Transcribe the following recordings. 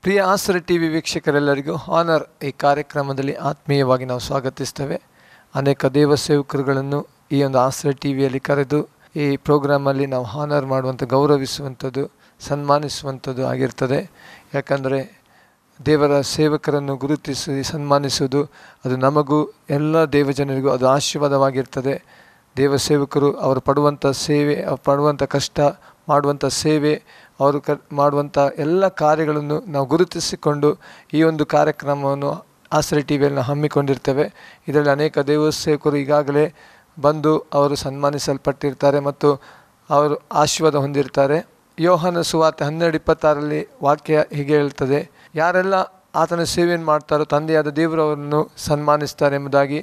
ಪ್ರಿಯ ಆಸರೆ T V ವೀಕ್ಷಕರೆಲ್ಲರಿಗೂ honour ಈ ಕಾರ್ಯಕ್ರಮದಲ್ಲಿ ಆತ್ಮೀಯವಾಗಿ ನಾವು ಸ್ವಾಗತಿಸ್ತೇವೆ. ಅನೇಕ ದೇವ ಸೇವಕರುಗಳನ್ನು ಈ ಒಂದು ಆಸರೆ ಟಿ ವಿಯಲ್ಲಿ ಕರೆದು ಈ ಪ್ರೋಗ್ರಾಮಲ್ಲಿ ನಾವು ಹಾನರ್ ಮಾಡುವಂಥ, ಗೌರವಿಸುವಂಥದ್ದು, ಸನ್ಮಾನಿಸುವಂಥದ್ದು ಆಗಿರ್ತದೆ. ಯಾಕಂದರೆ ದೇವರ ಸೇವಕರನ್ನು ಗುರುತಿಸಿ ಸನ್ಮಾನಿಸುವುದು ಅದು ನಮಗೂ ಎಲ್ಲ ದೇವಜನರಿಗೂ ಅದು ಆಶೀರ್ವಾದವಾಗಿರ್ತದೆ. ದೇವ ಸೇವಕರು ಅವರು ಪಡುವಂಥ ಸೇವೆ, ಪಡುವಂಥ ಕಷ್ಟ, ಮಾಡುವಂಥ ಸೇವೆ, ಅವರು ಮಾಡುವಂಥ ಎಲ್ಲ ಕಾರ್ಯಗಳನ್ನು ನಾವು ಗುರುತಿಸಿಕೊಂಡು ಈ ಒಂದು ಕಾರ್ಯಕ್ರಮವನ್ನು ಆಸರೆ ಟಿ ವಿಯಲ್ಲಿ ನಾವು ಹಮ್ಮಿಕೊಂಡಿರ್ತೇವೆ. ಇದರಲ್ಲಿ ಅನೇಕ ದೇವ ಸೇವಕರು ಈಗಾಗಲೇ ಬಂದು ಅವರು ಸನ್ಮಾನಿಸಲ್ಪಟ್ಟಿರ್ತಾರೆ ಮತ್ತು ಅವರು ಆಶೀರ್ವಾದ ಹೊಂದಿರ್ತಾರೆ. ಯೋಹಾನ ಸುವಾರ್ತೆ 12:26 ವಾಕ್ಯ ಹೀಗೆ ಹೇಳ್ತದೆ, ಯಾರೆಲ್ಲ ಆತನ ಸೇವೆಯನ್ನು ಮಾಡ್ತಾರೋ ತಂದೆಯಾದ ದೇವರು ಅವರನ್ನು ಸನ್ಮಾನಿಸ್ತಾರೆ ಎಂಬುದಾಗಿ.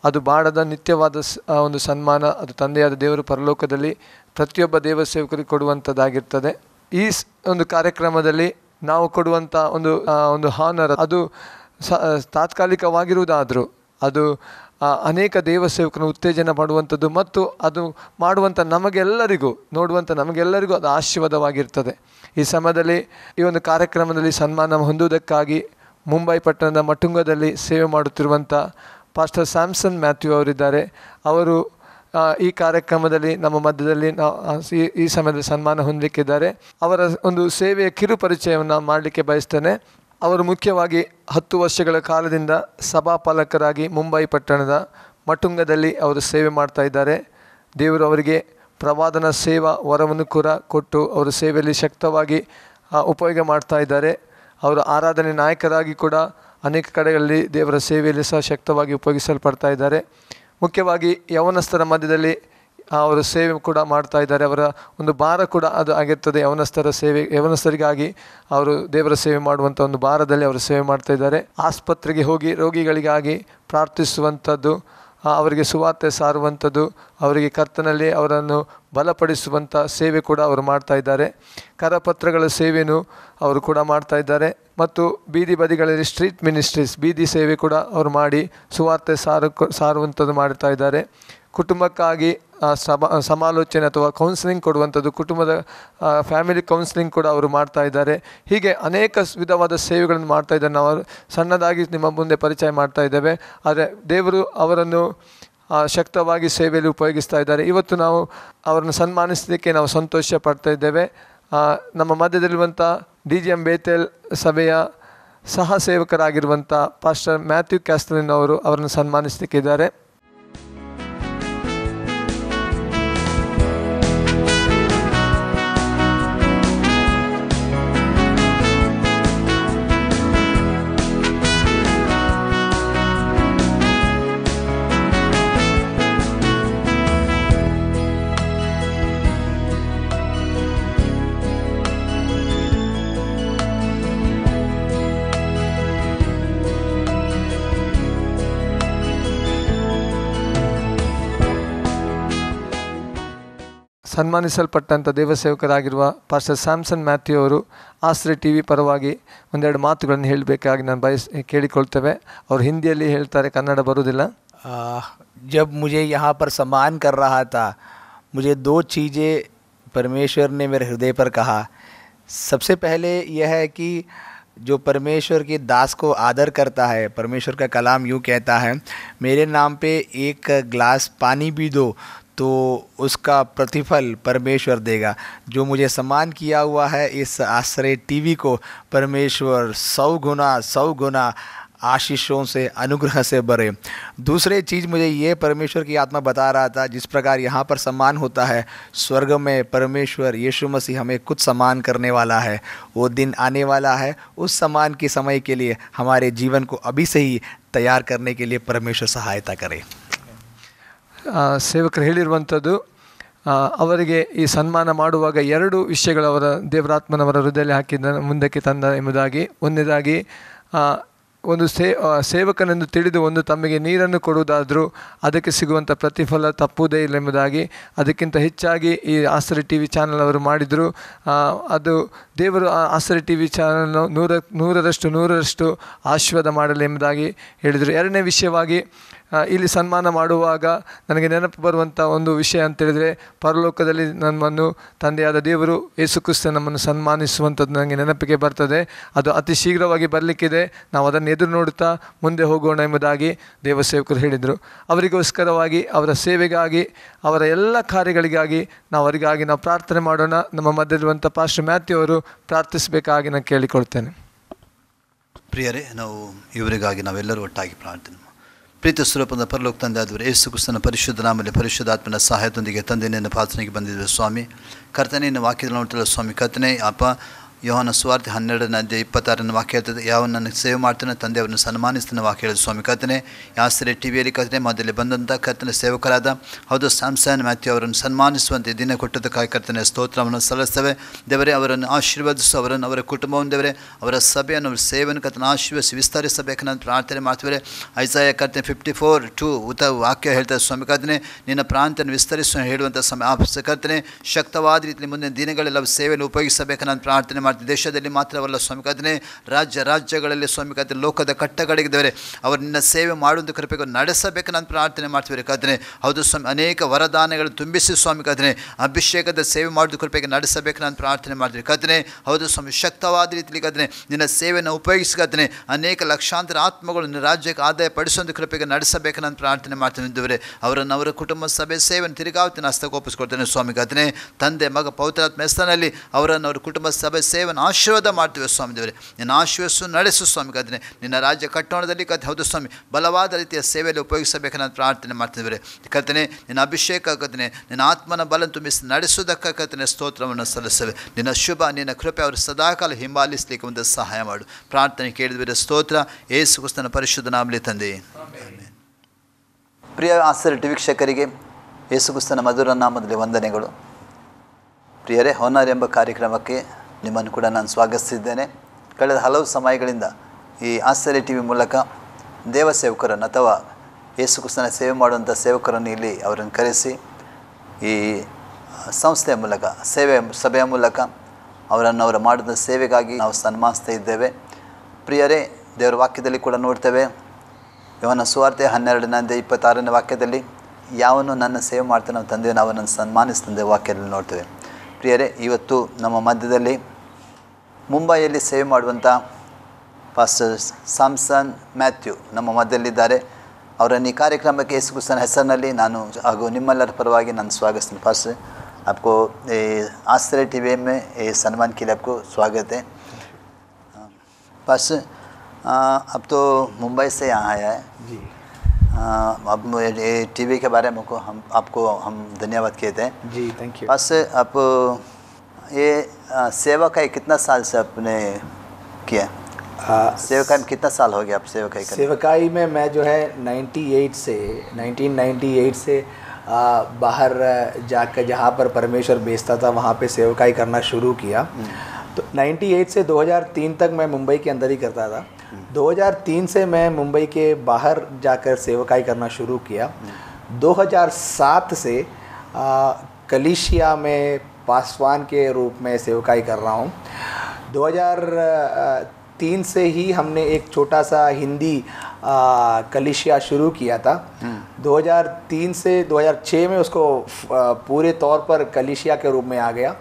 ಅದು ಬಾಡದ ನಿತ್ಯವಾದ ಒಂದು ಸನ್ಮಾನ. ಅದು ತಂದೆಯಾದ ದೇವರು ಪರಲೋಕದಲ್ಲಿ ಪ್ರತಿಯೊಬ್ಬ ದೇವ ಸೇವಕರಿಗೆ ಕೊಡುವಂಥದ್ದಾಗಿರ್ತದೆ. ಈ ಒಂದು ಕಾರ್ಯಕ್ರಮದಲ್ಲಿ ನಾವು ಕೊಡುವಂಥ ಒಂದು ಹಾನರ್ ಅದು ತಾತ್ಕಾಲಿಕವಾಗಿರುವುದಾದರೂ ಅದು ಅನೇಕ ದೇವ ಸೇವಕರನ್ನು ಉತ್ತೇಜನ ಪಡುವಂಥದ್ದು ಮತ್ತು ಅದು ಮಾಡುವಂಥ ನಮಗೆಲ್ಲರಿಗೂ, ನೋಡುವಂಥ ನಮಗೆಲ್ಲರಿಗೂ ಅದು ಆಶೀರ್ವಾದವಾಗಿರ್ತದೆ. ಈ ಸಮಯದಲ್ಲಿ ಈ ಒಂದು ಕಾರ್ಯಕ್ರಮದಲ್ಲಿ ಸನ್ಮಾನ ಹೊಂದುವುದಕ್ಕಾಗಿ ಮುಂಬೈ ಪಟ್ಟಣದ ಮಟುಂಗದಲ್ಲಿ ಸೇವೆ ಮಾಡುತ್ತಿರುವಂಥ ಪಾಸ್ಟರ್ ಸ್ಯಾಮ್ಸನ್ ಮ್ಯಾಥ್ಯೂ ಅವರಿದ್ದಾರೆ. ಅವರು ಈ ಕಾರ್ಯಕ್ರಮದಲ್ಲಿ ನಮ್ಮ ಮಧ್ಯದಲ್ಲಿ ಈ ಸಮಯದಲ್ಲಿ ಸನ್ಮಾನ ಹೊಂದಲಿಕ್ಕಿದ್ದಾರೆ. ಅವರ ಒಂದು ಸೇವೆಯ ಕಿರು ಪರಿಚಯವನ್ನು ಮಾಡಲಿಕ್ಕೆ ಬಯಸ್ತೇನೆ. ಅವರು ಮುಖ್ಯವಾಗಿ 10 ವರ್ಷಗಳ ಕಾಲದಿಂದ ಸಭಾಪಾಲಕರಾಗಿ ಮುಂಬೈ ಪಟ್ಟಣದ ಮಟುಂಗದಲ್ಲಿ ಅವರು ಸೇವೆ ಮಾಡ್ತಾ ಇದ್ದಾರೆ. ದೇವರು ಅವರಿಗೆ ಪ್ರವಾದನ ಸೇವಾ ವರವನ್ನು ಕೂಡ ಕೊಟ್ಟು ಅವರು ಸೇವೆಯಲ್ಲಿ ಶಕ್ತವಾಗಿ ಉಪಯೋಗ ಮಾಡ್ತಾ ಇದ್ದಾರೆ. ಅವರು ಆರಾಧನೆ ನಾಯಕರಾಗಿ ಕೂಡ ಅನೇಕ ಕಡೆಗಳಲ್ಲಿ ದೇವರ ಸೇವೆಯಲ್ಲಿ ಸಹ ಶಕ್ತವಾಗಿ ಉಪಯೋಗಿಸಲ್ಪಡ್ತಾ ಇದ್ದಾರೆ. ಮುಖ್ಯವಾಗಿ ಯೌವನಸ್ಥರ ಮಧ್ಯದಲ್ಲಿ ಅವರು ಸೇವೆ ಕೂಡ ಮಾಡ್ತಾ ಇದ್ದಾರೆ. ಅವರ ಒಂದು ಭಾರ ಕೂಡ ಅದು ಆಗಿರ್ತದೆ. ಯೌವನಸ್ಥರಿಗಾಗಿ ಅವರು ದೇವರ ಸೇವೆ ಮಾಡುವಂಥ ಒಂದು ಭಾರದಲ್ಲಿ ಅವರು ಸೇವೆ ಮಾಡ್ತಾ ಇದ್ದಾರೆ. ಆಸ್ಪತ್ರೆಗೆ ಹೋಗಿ ರೋಗಿಗಳಿಗಾಗಿ ಪ್ರಾರ್ಥಿಸುವಂಥದ್ದು, ಅವರಿಗೆ ಸುವಾರ್ತೆ ಸಾರುವಂಥದ್ದು, ಅವರಿಗೆ ಕರ್ತನಲ್ಲಿ ಅವರನ್ನು ಬಲಪಡಿಸುವಂಥ ಸೇವೆ ಕೂಡ ಅವರು ಮಾಡ್ತಾ ಇದ್ದಾರೆ. ಕರಪತ್ರಗಳ ಸೇವೆಯೂ ಅವರು ಕೂಡ ಮಾಡ್ತಾ ಇದ್ದಾರೆ. ಮತ್ತು ಬೀದಿ ಬದಿಗಳಲ್ಲಿ ಸ್ಟ್ರೀಟ್ ಮಿನಿಸ್ಟ್ರೀಸ್, ಬೀದಿ ಸೇವೆ ಕೂಡ ಅವರು ಮಾಡಿ ಸುವಾರ್ತೆ ಸಾರುವಂಥದ್ದು ಮಾಡ್ತಾ ಇದ್ದಾರೆ. ಕುಟುಂಬಕ್ಕಾಗಿ ಸಮಾಲೋಚನೆ ಅಥವಾ ಕೌನ್ಸಿಲಿಂಗ್ ಕೊಡುವಂಥದ್ದು, ಕುಟುಂಬದ ಫ್ಯಾಮಿಲಿ ಕೌನ್ಸಿಲಿಂಗ್ ಕೂಡ ಅವರು ಮಾಡ್ತಾ ಇದ್ದಾರೆ. ಹೀಗೆ ಅನೇಕ ವಿಧವಾದ ಸೇವೆಗಳನ್ನು ಮಾಡ್ತಾ ಇದ್ದಾರೆ. ನಾವು ಸಣ್ಣದಾಗಿ ನಿಮ್ಮ ಮುಂದೆ ಪರಿಚಯ ಮಾಡ್ತಾ ಇದ್ದೇವೆ. ಆದರೆ ದೇವರು ಅವರನ್ನು ಶಕ್ತವಾಗಿ ಸೇವೆಯಲ್ಲಿ ಉಪಯೋಗಿಸ್ತಾ ಇದ್ದಾರೆ. ಇವತ್ತು ನಾವು ಅವರನ್ನು ಸನ್ಮಾನಿಸಲಿಕ್ಕೆ ನಾವು ಸಂತೋಷ ಪಡ್ತಾ ಇದ್ದೇವೆ. ನಮ್ಮ ಮಧ್ಯದಲ್ಲಿರುವಂಥ DGM ಬೇತೇಲ್ ಸಭೆಯ ಸಹ ಸೇವಕರಾಗಿರುವಂಥ ಪಾಸ್ಟರ್ ಮ್ಯಾಥ್ಯೂ ಕ್ಯಾಸ್ಟಲಿನ್ ಅವರು ಅವರನ್ನು ಸನ್ಮಾನಿಸಲಿಕ್ಕಿದ್ದಾರೆ. ಸನ್ಮಾನಿಸಲ್ಪಟ್ಟಂಥ ದೇವಸೇವಕರಾಗಿರುವ ಪಾಸ್ಟರ್ ಸ್ಯಾಮ್ಸನ್ ಮ್ಯಾಥ್ಯೂ ಅವರು ಆಸರೆ ಟಿ ವಿ ಪರವಾಗಿ ಒಂದೆರಡು ಮಾತುಗಳನ್ನು ಹೇಳಬೇಕಾಗಿ ನಾನು ಕೇಳಿಕೊಳ್ತೇವೆ. ಅವರು ಹಿಂದಿಯಲ್ಲಿ ಹೇಳ್ತಾರೆ, ಕನ್ನಡ ಬರುವುದಿಲ್ಲ. जब मुझे यहाँ पर सम्मान कर रहा था, मुझे 2 चीज़ें परमेश्वर ने मेरे हृदय पर कहा. सबसे पहले यह है कि जो परमेश्वर के दास को आदर करता है, परमेश्वर का कलाम यूँ कहता है, मेरे नाम पे 1 गिलास पानी भी दो तो उसका प्रतिफल परमेश्वर देगा. जो मुझे सम्मान किया हुआ है इस आसरे टीवी को परमेश्वर 100 गुना आशीषों से, अनुग्रह से भरे. दूसरी चीज़ मुझे ये परमेश्वर की आत्मा बता रहा था, जिस प्रकार यहाँ पर सम्मान होता है, स्वर्ग में परमेश्वर यीशु मसीह हमें कुछ सम्मान करने वाला है. वो दिन आने वाला है. उस सम्मान के समय के लिए हमारे जीवन को अभी से ही तैयार करने के लिए परमेश्वर सहायता करे. ಸೇವಕರು ಹೇಳಿರುವಂಥದ್ದು, ಅವರಿಗೆ ಈ ಸನ್ಮಾನ ಮಾಡುವಾಗ 2 ವಿಷಯಗಳು ಅವರ ದೇವರಾತ್ಮನವರ ಹೃದಯದಲ್ಲಿ ಹಾಕಿದ ಮುಂದಕ್ಕೆ ತಂದ ಎಂಬುದಾಗಿ. ಒಂದನೇದಾಗಿ ಒಂದು ಸೇವಕನೆಂದು ತಿಳಿದು ಒಂದು ತಮ್ಮಿಗೆ ನೀರನ್ನು ಕೊಡುವುದಾದರೂ ಅದಕ್ಕೆ ಸಿಗುವಂಥ ಪ್ರತಿಫಲ ತಪ್ಪುವುದೇ ಇಲ್ಲ ಎಂಬುದಾಗಿ. ಅದಕ್ಕಿಂತ ಹೆಚ್ಚಾಗಿ ಈ ಆಸರೆ ಟಿ ವಿ ಚಾನಲ್ ಅವರು ಮಾಡಿದರು. ಅದು ದೇವರು ಆಸರೆ ಟಿ ವಿ ಚಾನಲ್ನು 100% ಆಶೀರ್ವಾದ ಮಾಡಲಿ ಎಂಬುದಾಗಿ ಹೇಳಿದರು. ಎರಡನೇ ವಿಷಯವಾಗಿ ಇಲ್ಲಿ ಸನ್ಮಾನ ಮಾಡುವಾಗ ನನಗೆ ನೆನಪು ಬರುವಂಥ ಒಂದು ವಿಷಯ ಅಂತೇಳಿದರೆ, ಪರಲೋಕದಲ್ಲಿ ನಮ್ಮನ್ನು ತಂದೆಯಾದ ದೇವರು ಯೇಸು ಕ್ರಿಸ್ತ ನಮ್ಮನ್ನು ಸನ್ಮಾನಿಸುವಂಥದ್ದು ನನಗೆ ನೆನಪಿಗೆ ಬರ್ತದೆ. ಅದು ಅತಿ ಶೀಘ್ರವಾಗಿ ಬರಲಿಕ್ಕಿದೆ, ನಾವು ಅದನ್ನು ಎದುರು ನೋಡುತ್ತಾ ಮುಂದೆ ಹೋಗೋಣ ಎಂಬುದಾಗಿ ದೇವಸೇವಕರು ಹೇಳಿದರು. ಅವರಿಗೋಸ್ಕರವಾಗಿ, ಅವರ ಸೇವೆಗಾಗಿ, ಅವರ ಎಲ್ಲ ಕಾರ್ಯಗಳಿಗಾಗಿ ಅವರಿಗಾಗಿ ನಾವು ಪ್ರಾರ್ಥನೆ ಮಾಡೋಣ. ನಮ್ಮ ಮಧ್ಯದಲ್ಲಿರುವಂಥ ಪಾಸ್ಟರ್ ಮ್ಯಾಥ್ಯೂ ಅವರು ಪ್ರಾರ್ಥಿಸಬೇಕಾಗಿ ನಾನು ಕೇಳಿಕೊಳ್ತೇನೆ. ಪ್ರಿಯರೇ, ನಾವು ಇವರಿಗಾಗಿ ನಾವೆಲ್ಲರೂ ಒಟ್ಟಾಗಿ ಪ್ರಾರ್ಥನೆ. ಪ್ರೀತಿ ಸ್ವರೂಪದ ಪರಲೋಕ ತಂದೆ ಆದವರು ಯೇಸು ಕ್ರಿಸ್ತನ ಪರಿಶುದ್ಧ ನಾಮದಲ್ಲಿ ಪರಿಶುದ್ಧಾತ್ಮನ ಸಹಾಯದೊಂದಿಗೆ ತಂದೆ ನಿನ್ನ ಪ್ರಾರ್ಥನೆಗೆ ಬಂದಿದ್ದೇವೆ ಸ್ವಾಮಿ. ಕರ್ತನೆ, ನಿನ್ನ ವಾಕ್ಯದಲ್ಲಿ ನೋಡ್ತಿಲ್ಲ ಸ್ವಾಮಿ. ಕರ್ತನೆ ಅಪ್ಪ, ಯೋಹಾನ ಸುವಾರ್ತೆ 12ನೇ ಅಧ್ಯಾಯ 26ನೇ ವಾಕ್ಯ ಹೇಳ್ತದೆ, ಯಾವ ನನಗೆ ಸೇವೆ ಮಾಡ್ತಾನೆ ತಂದೆ ಅವರನ್ನು ಸನ್ಮಾನಿಸ್ತಾನೆ ವಾಕ್ಯ ಹೇಳಿದ ಸ್ವಾಮಿ. ಕರ್ತನೆ, ಯಾಸರೆ ಟಿವಿಯಲ್ಲಿ ಕರ್ತನೆ ಮೊದಲೇ ಬಂದಂಥ ಕರ್ತನೆ ಸೇವಕರಾದ ಹೌದು ಸ್ಯಾಮ್ಸನ್ ಮ್ಯಾಥ್ಯೂ ಅವರನ್ನು ಸನ್ಮಾನಿಸುವಂತೆ ದಿನ ಕೊಟ್ಟದಕ್ಕಾಗಿ ಕರ್ತನೆ ಸ್ತೋತ್ರವನ್ನು ಸಲ್ಲಿಸ್ತೇವೆ ದೇವರೇ. ಅವರನ್ನು ಆಶೀರ್ವದಿಸು, ಅವರನ್ನು, ಅವರ ಕುಟುಂಬವನ್ನು ದೇವರೇ, ಅವರ ಸಭೆಯನ್ನು, ಅವರ ಸೇವೆಯನ್ನು ಕರ್ತನೆ ಆಶೀರ್ವದಿಸಿ ವಿಸ್ತರಿಸಬೇಕು ನಾನು ಪ್ರಾರ್ಥನೆ ಮಾಡ್ತೀವಿ. ಐಸಾಯ ಕರ್ತನೆ 54:2 ವಾಕ್ಯ ಹೇಳ್ತಾರೆ ಸ್ವಾಮಿ. ಕರ್ತನೆ, ನಿನ್ನ ಪ್ರಾಂತ್ಯವನ್ನು ವಿಸ್ತರಿಸುವ ಹೇಳುವಂಥ ಸಮಯ ಕರ್ತನೆ ಶಕ್ತವಾದ ರೀತಿಯಲ್ಲಿ ಮುಂದಿನ ದಿನಗಳೆಲ್ಲ ಸೇವೆಯನ್ನು ಉಪಯೋಗಿಸಬೇಕು ನಾನು ಪ್ರಾರ್ಥನೆ. ದೇಶದಲ್ಲಿ ಮಾತ್ರವಲ್ಲ ಸ್ವಾಮಿ ಕರ್ತನೆ, ರಾಜ್ಯಗಳಲ್ಲಿ ಸ್ವಾಮಿ ಕರ್ತನೆ, ಲೋಕದ ಕಟ್ಟಗಳಿಗಿದ್ದವರೆ ಅವರು ನಿನ್ನ ಸೇವೆ ಮಾಡುವಂಥ ಕೃಪೆಗೆ ನಡೆಸಬೇಕು ನಾನು ಪ್ರಾರ್ಥನೆ ಮಾಡ್ತೀವಿ ಕರ್ತನೆ. ಹೌದು ಸ್ವಾಮಿ, ಅನೇಕ ವರದಾನಗಳು ತುಂಬಿಸಿ ಸ್ವಾಮಿ ಕರ್ತನೆ ಅಭಿಷೇಕದ ಸೇವೆ ಮಾಡೋದು ಕೃಪೆಗೆ ನಡೆಸಬೇಕು ನಾನು ಪ್ರಾರ್ಥನೆ ಮಾಡ್ತೀವಿ ಕರ್ತನೆ. ಹೌದು ಸ್ವಾಮಿ, ಶಕ್ತವಾದ ರೀತಿಯಲ್ಲಿ ಕರ್ತನೆ ನಿನ್ನ ಸೇವೆಯನ್ನು ಉಪಯೋಗಿಸಿ ಕರ್ತನೆ ಅನೇಕ ಲಕ್ಷಾಂತರ ಆತ್ಮಗಳು ನಿನ್ನ ರಾಜ್ಯಕ್ಕೆ ಆದಾಯ ಪಡಿಸುವಂಥ ಕೃಪೆಗೆ ನಡೆಸಬೇಕು ನಾನು ಪ್ರಾರ್ಥನೆ ಮಾಡ್ತೀನಿ ಇದ್ದವರೆ. ಅವರನ್ನು, ಅವರ ಕುಟುಂಬ ಸಭೆ ಸೇವೆಯನ್ನು ತಿರುಗಾವತ್ತಿನ ಹಸ್ತಕೋಪಿಸ್ಕೊಳ್ತೇನೆ ಸ್ವಾಮಿ ಕರ್ತನೆ. ತಂದೆ, ಮಗ, ಪವಿತ್ರಾತ್ಮ ಹೆಸರಿನಲ್ಲಿ ಅವರನ್ನು, ಅವರ ಕುಟುಂಬ ಸಭೆ ಸೇವೆಯನ್ನು ಆಶೀರ್ವಾದ ಮಾಡ್ತೀವಿ ಸ್ವಾಮಿ ದೇವರೇ. ನಿನ್ನ ಆಶೀರ್ವದಿಸು, ನಡೆಸು ಸ್ವಾಮಿ ಕರ್ತನೆ. ನಿನ್ನ ರಾಜ್ಯ ಕಟ್ಟೋಣದಲ್ಲಿ ಹೌದು ಸ್ವಾಮಿ ಬಲವಾದ ರೀತಿಯ ಸೇವೆಯಲ್ಲಿ ಉಪಯೋಗಿಸಬೇಕು ನಾನು ಪ್ರಾರ್ಥನೆ ಮಾಡ್ತಿದ್ದೇವೆ ಕರ್ತನೆ. ನಿನ್ನ ಅಭಿಷೇಕ ಕರ್ತನೆ, ನಿನ್ನ ಆತ್ಮನ ಬಲ ತುಂಬಿಸಿ ನಡೆಸುವುದಕ್ಕೆ ಕರ್ತನೆ ಸ್ತೋತ್ರವನ್ನು ಸಲ್ಲಿಸುವೆ. ನಿನ್ನ ಶುಭ, ನಿನ್ನ ಕೃಪೆ ಅವರು ಸದಾಕಾಲ ಹಿಂಬಾಲಿಸಲಿಕ್ಕೆ ಒಂದು ಸಹಾಯ ಮಾಡು. ಪ್ರಾರ್ಥನೆ ಕೇಳಿದರೆ ಸ್ತೋತ್ರ, ಯೇಸು ಕ್ರಿಸ್ತನ ಪರಿಶುದ್ಧ ನಾಮದಲ್ಲಿ ತಂದೆ. ಪ್ರಿಯ ಆಸರೆ ವೀಕ್ಷಕರಿಗೆ ಯೇಸು ಕ್ರಿಸ್ತನ ಮಧುರ ನಾಮದಲ್ಲಿ ವಂದನೆಗಳು. ಪ್ರಿಯರೇ, ಹೊನ್ನಾರ್ ಎಂಬ ಕಾರ್ಯಕ್ರಮಕ್ಕೆ ನಿಮ್ಮನ್ನು ಕೂಡ ನಾನು ಸ್ವಾಗತಿಸಿದ್ದೇನೆ. ಕಳೆದ ಹಲವು ಸಮಯಗಳಿಂದ ಈ ಆಶ್ಚರ್ಯ ಟಿ ವಿ ಮೂಲಕ ದೇವಸೇವಕರನ್ನು ಅಥವಾ ಯೇಸು ಕ್ರಿಸ್ತನ ಸೇವೆ ಮಾಡುವಂಥ ಸೇವಕರನ್ನು ಇಲ್ಲಿ ಅವರನ್ನು ಕರೆಸಿ ಈ ಸಂಸ್ಥೆಯ ಮೂಲಕ ಸಭೆಯ ಮೂಲಕ ಅವರನ್ನು ಅವರು ಮಾಡಿದ ಸೇವೆಗಾಗಿ ನಾವು ಸನ್ಮಾನಿಸ್ತಾ ಇದ್ದೇವೆ. ಪ್ರಿಯರೇ, ದೇವರ ವಾಕ್ಯದಲ್ಲಿ ಕೂಡ ನೋಡ್ತೇವೆ. ಯೋಹಾನ ಸುವಾರ್ತೆ 12ನೇ ಅಧ್ಯಾಯ 26ನೇ ವಾಕ್ಯದಲ್ಲಿ, ಯಾವನು ನನ್ನ ಸೇವೆ ಮಾಡ್ತಾನೆ ತಂದೆ ನಾವು ಅವನನ್ನು ಸನ್ಮಾನಿಸ್ತಂದೆ ವಾಕ್ಯದಲ್ಲಿ ನೋಡ್ತೇವೆ. ಪ್ರಿಯರೇ, ಇವತ್ತು ನಮ್ಮ ಮಧ್ಯದಲ್ಲಿ ಮುಂಬೈಯಲ್ಲಿ ಸೇವೆ ಮಾಡುವಂಥ ಪಾಸ್ಟರ್ ಸ್ಯಾಮ್ಸನ್ ಮ್ಯಾಥ್ಯೂ ನಮ್ಮ ಮಧ್ಯದಲ್ಲಿದ್ದಾರೆ. ಅವರನ್ನು ಈ ಕಾರ್ಯಕ್ರಮಕ್ಕೆ ಯೇಸು ಕ್ರಿಸ್ತನ ಹೆಸರಿನಲ್ಲಿ ನಾನು ಹಾಗೂ ನಿಮ್ಮೆಲ್ಲರ ಪರವಾಗಿ ನಾನು ಸ್ವಾಗತಿಸ್ತೀನಿ. पास्टर आपको आश्चर्य टीवी में ये सम्मान के लिए आपको स्वागत है। पास्टर अब तो मुंबई से यहाँ आया है जी। अब ये टीवी के बारे में आपको हम धन्यवाद कहते हैं जी। Thank you. पास्टर आप ये सेवकाई कितना साल से आपने किया? सेवकाई में कितना साल हो गया आप सेवकाई करने? सेवकाई में मैं जो है 1998 से बाहर जाकर जहाँ पर परमेश्वर भेजता था वहाँ पे सेवकाई करना शुरू किया। तो 98 से 2003 तक मैं मुंबई के अंदर ही करता था। 2003 से मैं मुंबई के बाहर जाकर सेवकाई करना शुरू किया। 2007 से कलीसिया में पासवान के रूप में सेवकाई कर रहा हूँ। 2003 से ही हमने एक छोटा सा हिंदी कलीसिया शुरू किया था। 2003 से 2006 में उसको पूरे तौर पर कलीसिया के रूप में आ गया।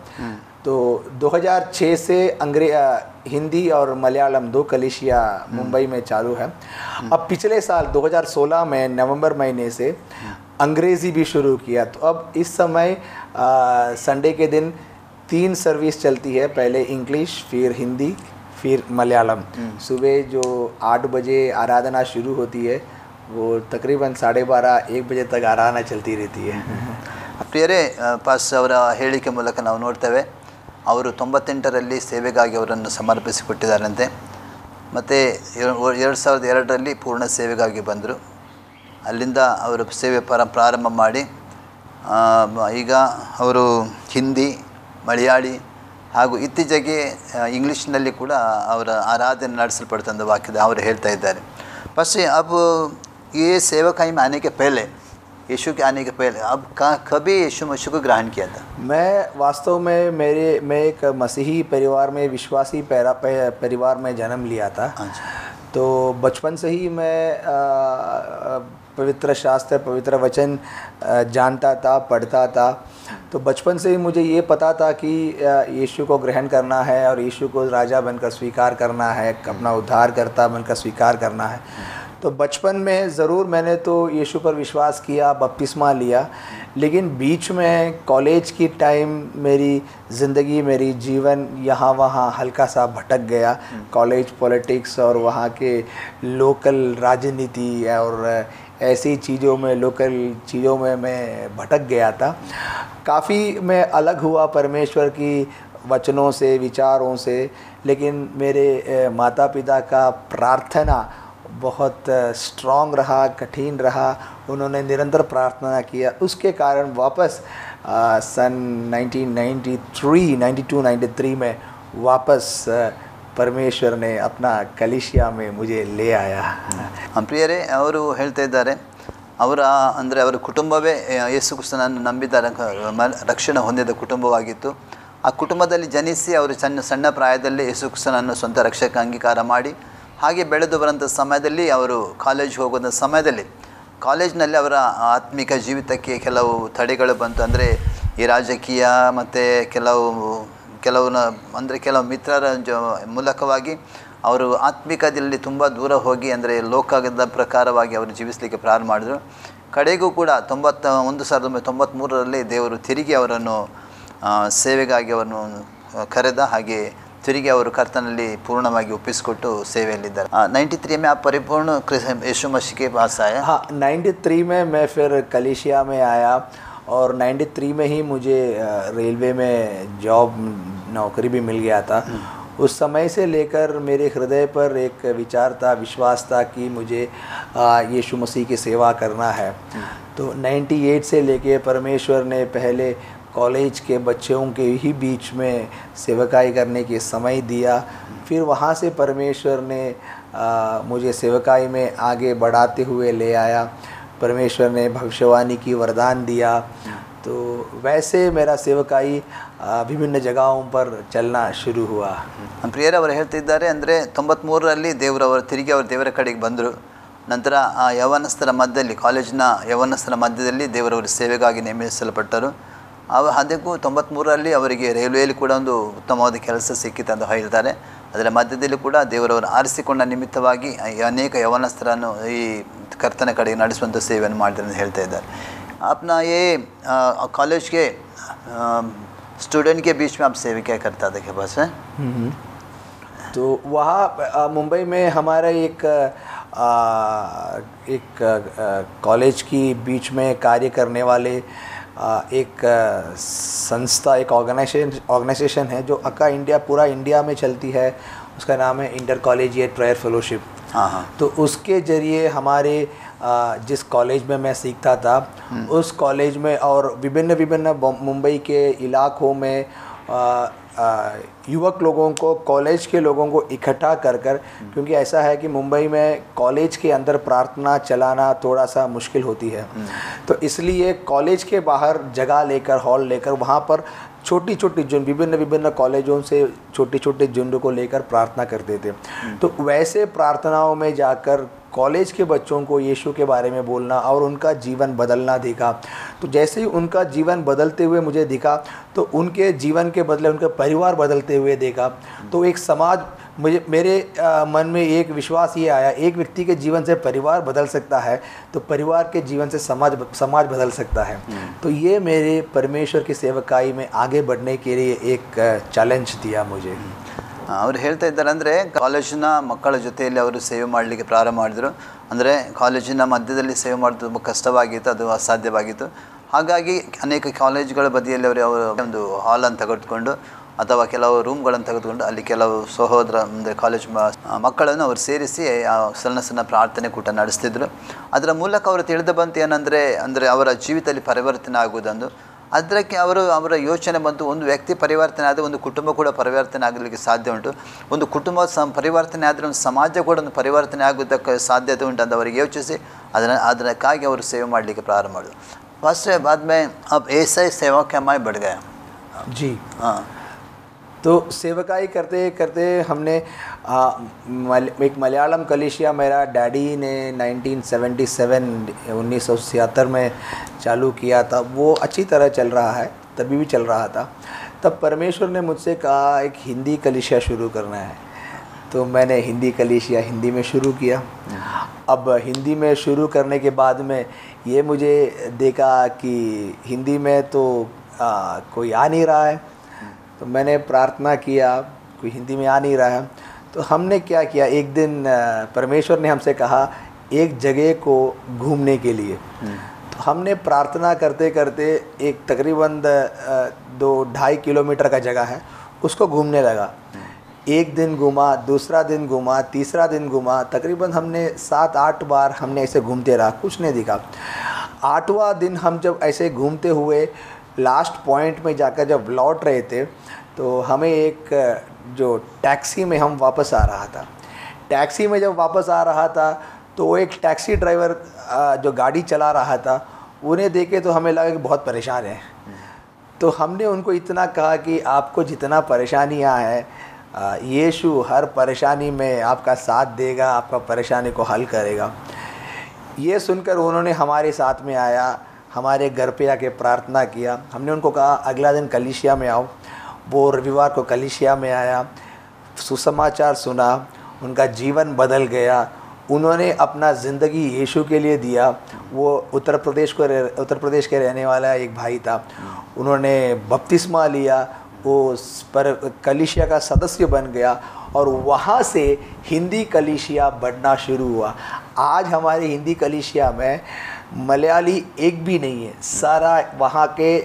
तो 2006 से हिंदी और मलयालम 2 कलीसिया मुंबई में चालू है। अब पिछले साल 2016 में नवंबर महीने से अंग्रेज़ी भी शुरू किया। तो अब इस समय संडे के दिन 3 सर्विस चलती है, पहले इंग्लिश, फिर हिंदी, फिर मलयालम। सुबह जो 8 बजे आराधना शुरू होती है वो तकरीबन 12:30-1 बजे तक आराधना चलती रहती है। ಪ್ರಿಯರೇ, ಪಾಸ್ ಅವರ ಹೇಳಿಕೆ ಮೂಲಕ ನಾವು ನೋಡ್ತೇವೆ ಅವರು 98ರಲ್ಲಿ ಸೇವೆಗಾಗಿ ಅವರನ್ನು ಸಮರ್ಪಿಸಿಕೊಟ್ಟಿದ್ದಾರಂತೆ. ಮತ್ತು 2002ರಲ್ಲಿ ಪೂರ್ಣ ಸೇವೆಗಾಗಿ ಬಂದರು. ಅಲ್ಲಿಂದ ಅವರು ಸೇವೆ ಪ್ರಾರಂಭ ಮಾಡಿ ಈಗ ಅವರು ಹಿಂದಿ, ಮಲಯಾಳಿ ಹಾಗೂ ಇತ್ತೀಚೆಗೆ ಇಂಗ್ಲೀಷ್ನಲ್ಲಿ ಕೂಡ ಅವರ ಆರಾಧನೆ ನಡೆಸಲ್ಪಡ್ತಂದ ವಾಕ್ಯದ ಅವರು ಹೇಳ್ತಾ ಇದ್ದಾರೆ. ಫಸ್ಟ್ अब ये सेवकाई में आने के पहले, यीशु के आने के पहले, अब कभी यीशु मसीह को ग्रहण किया था? मैं वास्तव में मैं एक मसीही परिवार में, विश्वासी परिवार में जन्म लिया था। तो बचपन से ही मैं पवित्र शास्त्र, पवित्र वचन जानता था, पढ़ता था। तो बचपन से ही मुझे ये पता था कि यीशु को ग्रहण करना है और यीशु को राजा बनकर स्वीकार करना है, अपना उद्धारकर्ता बनकर स्वीकार करना है। तो बचपन में ज़रूर मैंने तो यीशु पर विश्वास किया, बपतिस्मा लिया, लेकिन बीच में कॉलेज की टाइम मेरी ज़िंदगी, मेरी जीवन यहाँ वहाँ हल्का सा भटक गया। कॉलेज पॉलिटिक्स और वहाँ के लोकल राजनीति और ऐसी चीज़ों में, लोकल चीज़ों में मैं भटक गया था। काफ़ी मैं अलग हुआ परमेश्वर की वचनों से, विचारों से, लेकिन मेरे माता पिता का प्रार्थना बहुत स्ट्रॉन्ग रहा, कठिन रहा। उन्होंने निरंतर प्रार्थना किया, उसके कारण वापस सन 1992-93 में वापस परमेश्वर ने अपना कलिशिया में मुझे ले आया। ಪ್ರಿಯರೇ, ಅವರು ಹೇಳ್ತಾ ಇದ್ದಾರೆ ಅವರ ಕುಟುಂಬವೇ ಯೇಸು ಕ್ರಿಸ್ತನನ್ನು ನಂಬಿದ ರಕ್ಷಣೆ ಹೊಂದಿದ ಕುಟುಂಬವಾಗಿತ್ತು. ಆ ಕುಟುಂಬದಲ್ಲಿ ಜನಿಸಿ ಅವರು ಸಣ್ಣ ಪ್ರಾಯದಲ್ಲಿ ಯೇಸು ಕ್ರಿಸ್ತನನ್ನು ಸ್ವಂತ ರಕ್ಷಕ ಅಂಗೀಕಾರ ಮಾಡಿ ಹಾಗೆ ಬೆಳೆದು ಬರೋಂಥ ಸಮಯದಲ್ಲಿ ಅವರು ಕಾಲೇಜ್ ಹೋಗೋದ ಸಮಯದಲ್ಲಿ ಕಾಲೇಜ್ನಲ್ಲಿ ಅವರ ಆತ್ಮಿಕ ಜೀವಿತಕ್ಕೆ ಕೆಲವು ತಡೆಗಳು ಬಂತು. ಅಂದರೆ ಈ ರಾಜಕೀಯ ಮತ್ತು ಕೆಲವು ಮಿತ್ರರ ಮೂಲಕವಾಗಿ ಅವರು ಆತ್ಮಿಕದಲ್ಲಿ ತುಂಬ ದೂರ ಹೋಗಿ, ಅಂದರೆ ಲೋಕದ ಪ್ರಕಾರವಾಗಿ ಅವರು ಜೀವಿಸಲಿಕ್ಕೆ ಪ್ರಾರಂಭ ಮಾಡಿದರು. ಕಡೆಗೂ ಕೂಡ 1993ರಲ್ಲಿ ದೇವರು ತಿರುಗಿ ಅವರನ್ನು ಸೇವೆಗಾಗಿ ಅವರನ್ನು ಕರೆದ. ಹಾಗೆ ತಿರುಗಿ ಅವರು ಕರ್ತನಲ್ಲಿ पूर्णವಾಗಿ ಒಪ್ಪಿಸಿಕೊಟ್ಟು ಸೇವೆಯಲ್ಲಿದ್ದಾರೆ. 93 में आप परिपूर्ण यीशु मसीह के पास आए? हाँ, 93 में मैं फिर कलिशिया में आया और 93 में ही मुझे रेलवे में नौकरी भी मिल गया था। उस समय से लेकर मेरे हृदय पर एक विचार था, विश्वास था कि मुझे यीशु मसीह की सेवा करना है। तो 98 से लेके परमेश्वर ने पहले कॉलेज के बच्चों के ही बीच में सेवकाई करने के समय दिया। फिर वहाँ से परमेश्वर ने मुझे सेवकाई में आगे बढ़ाते हुए ले आया। परमेश्वर ने भविष्यवाणी की वरदान दिया। तो वैसे मेरा सेवकाई विभिन्न जगहों पर चलना शुरू हुआ। ಪ್ರಿಯರೇ, ಅವರು ಹೇಳ್ತಿದ್ದಾರೆ, ಅಂದರೆ 93ರಲ್ಲಿ ತಿರುಗಿ ಅವರು ದೇವರ ಕಡೆಗೆ ಬಂದರು. ನಂತರ ಆ ಯವನಸ್ಥರ ಮಧ್ಯದಲ್ಲಿ, ಕಾಲೇಜಿನ ಯವನಸ್ಥರ ಮಧ್ಯದಲ್ಲಿ ದೇವರವರು ಸೇವೆಗಾಗಿ ನೇಮಿಸಲ್ಪಟ್ಟರು. ಅದಕ್ಕೂ 93ರಲ್ಲಿ ಅವರಿಗೆ ರೈಲ್ವೆಯಲ್ಲಿ ಕೂಡ ಒಂದು ಉತ್ತಮವಾದ ಕೆಲಸ ಸಿಕ್ಕಿತು ಅಂತ ಹೇಳ್ತಾರೆ. ಅದರ ಮಧ್ಯದಲ್ಲಿ ಕೂಡ ದೇವರವರು ಆರಿಸಿಕೊಂಡ ನಿಮಿತ್ತವಾಗಿ ಅನೇಕ ಯವನಸ್ಥರನ್ನು ಈ ಕರ್ತನ ಕಡೆಗೆ ನಡೆಸುವಂಥ ಸೇವೆಯನ್ನು ಮಾಡಿದ್ರು ಅಂತ ಹೇಳ್ತಾ ಇದ್ದಾರೆ. अपना ये कॉलेज के स्टूडेंट के बीच में आप सेवा क्या करता था के पास है? तो वहाँ मुंबई में हमारा एक कॉलेज की बीच में कार्य करने वाले एक संस्था, एक ऑर्गेनाइजेशन है जो पूरा इंडिया में चलती है। उसका नाम है इंटर कॉलेजिएट प्रेयर फेलोशिप। हाँ, तो उसके ज़रिए हमारे जिस कॉलेज में मैं सीखता था, उस कॉलेज में और विभिन्न मुंबई के इलाकों में युवक लोगों को, कॉलेज के लोगों को इकट्ठा कर क्योंकि ऐसा है कि मुंबई में कॉलेज के अंदर प्रार्थना चलाना थोड़ा सा मुश्किल होती है। तो इसलिए कॉलेज के बाहर जगह लेकर, हॉल लेकर, वहाँ पर छोटी झुंड, विभिन्न कॉलेजों से छोटे झुंड को लेकर प्रार्थना करते थे। तो वैसे प्रार्थनाओं में जाकर कॉलेज के बच्चों को यीशु के बारे में बोलना और उनका जीवन बदलना दिखा। तो जैसे ही उनका जीवन बदलते हुए मुझे दिखा, तो उनके जीवन के बदले उनका परिवार बदलते हुए देखा। तो एक समाज, मेरे मन में एक विश्वास ये आया, एक व्यक्ति के जीवन से परिवार बदल सकता है तो परिवार के जीवन से समाज बदल सकता है। तो ये मेरे परमेश्वर की सेवकाई में आगे बढ़ने के लिए एक चैलेंज दिया मुझे। ಅವರು ಹೇಳ್ತಾ ಇದ್ದಾರೆ, ಅಂದರೆ ಕಾಲೇಜಿನ ಮಕ್ಕಳ ಜೊತೆಯಲ್ಲಿ ಅವರು ಸೇವೆ ಮಾಡಲಿಕ್ಕೆ ಪ್ರಾರಂಭ ಮಾಡಿದರು. ಅಂದರೆ ಕಾಲೇಜಿನ ಮಧ್ಯದಲ್ಲಿ ಸೇವೆ ಮಾಡೋದು ತುಂಬ ಕಷ್ಟವಾಗಿತ್ತು, ಅದು ಅಸಾಧ್ಯವಾಗಿತ್ತು. ಹಾಗಾಗಿ ಅನೇಕ ಕಾಲೇಜುಗಳ ಬದಿಯಲ್ಲಿ ಅವರು ಒಂದು ಹಾಲನ್ನು ತೆಗೆದುಕೊಂಡು ಅಥವಾ ಕೆಲವು ರೂಮ್ಗಳನ್ನು ತೆಗೆದುಕೊಂಡು ಅಲ್ಲಿ ಕೆಲವು ಸಹೋದರ, ಅಂದರೆ ಕಾಲೇಜ್ ಮಕ್ಕಳನ್ನು ಅವರು ಸೇರಿಸಿ ಸಣ್ಣ ಪ್ರಾರ್ಥನೆ ಕೂಟ ನಡೆಸ್ತಿದ್ರು. ಅದರ ಮೂಲಕ ಅವರು ತಿಳಿದು ಬಂತು ಏನಂದರೆ, ಅವರ ಜೀವಿತದಲ್ಲಿ ಪರಿವರ್ತನೆ ಆಗುವುದೊಂದು. ಅದಕ್ಕೆ ಅವರ ಯೋಚನೆ ಬಂತು, ಒಂದು ವ್ಯಕ್ತಿ ಪರಿವರ್ತನೆ ಆದರೆ ಒಂದು ಕುಟುಂಬ ಕೂಡ ಪರಿವರ್ತನೆ ಆಗಲಿಕ್ಕೆ ಸಾಧ್ಯ ಉಂಟು. ಒಂದು ಕುಟುಂಬ ಪರಿವರ್ತನೆ ಆದರೆ ಒಂದು ಸಮಾಜ ಕೂಡ ಒಂದು ಪರಿವರ್ತನೆ ಆಗೋದಕ್ಕೆ ಸಾಧ್ಯತೆ ಉಂಟು ಅಂತ ಅವರಿಗೆ ಯೋಚಿಸಿ ಅದಕ್ಕಾಗಿ ಅವರು ಸೇವೆ ಮಾಡಲಿಕ್ಕೆ ಪ್ರಾರಂಭ ಮಾಡಿದ್ರು. ಫಸ್ಟ್ बाद में अब ऐसा ही सेवा का मैं बढ़ गया। जी हाँ, तो सेवकाई करते करते हमने एक मलयालम कलीसिया मेरा डैडी ने 1977 में चालू किया था। वो अच्छी तरह चल रहा है, तभी भी चल रहा था। तब परमेश्वर ने मुझसे कहा एक हिंदी कलीसिया शुरू करना है, तो मैंने हिंदी कलीसिया हिंदी में शुरू किया। अब हिंदी में शुरू करने के बाद में ये मुझे देखा कि हिंदी में तो कोई आ नहीं रहा है, तो मैंने प्रार्थना किया, कोई हिंदी में आ नहीं रहा है। तो हमने क्या किया, एक दिन परमेश्वर ने हमसे कहा एक जगह को घूमने के लिए। तो हमने प्रार्थना करते करते एक तकरीबन 2-2.5 किलोमीटर का जगह है, उसको घूमने लगा। एक दिन घूमा, दूसरा दिन घूमा, तीसरा दिन घूमा, तकरीबन हमने 7-8 बार हमने ऐसे घूमते रहा, कुछ नहीं दिखा। 8वां दिन हम जब ऐसे घूमते हुए लास्ट पॉइंट में जाकर जब लौट रहे थे, तो हमें एक जो टैक्सी में हम वापस आ रहा था। टैक्सी में जब वापस आ रहा था तो वो एक टैक्सी ड्राइवर जो गाड़ी चला रहा था, उन्हें देखे तो हमें लगा कि बहुत परेशान है। तो हमने उनको इतना कहा कि आपको जितना परेशानियां हैं, यीशु हर परेशानी में आपका साथ देगा, आपका परेशानी को हल करेगा। ये सुनकर उन्होंने हमारे साथ में आया, हमारे घर पे आके प्रार्थना किया। हमने उनको कहा अगला दिन कलीसिया में आओ। वो रविवार को कलीसिया में आया, सुसमाचार सुना, उनका जीवन बदल गया। उन्होंने अपना ज़िंदगी यीशु के लिए दिया। वो उत्तर प्रदेश के रहने वाला एक भाई था, उन्होंने बपतिस्मा लिया, वो पर कलीसिया का सदस्य बन गया और वहाँ से हिंदी कलीसिया बढ़ना शुरू हुआ। आज हमारे हिंदी कलीसिया में मलयाली एक भी नहीं है, सारा वहाँ के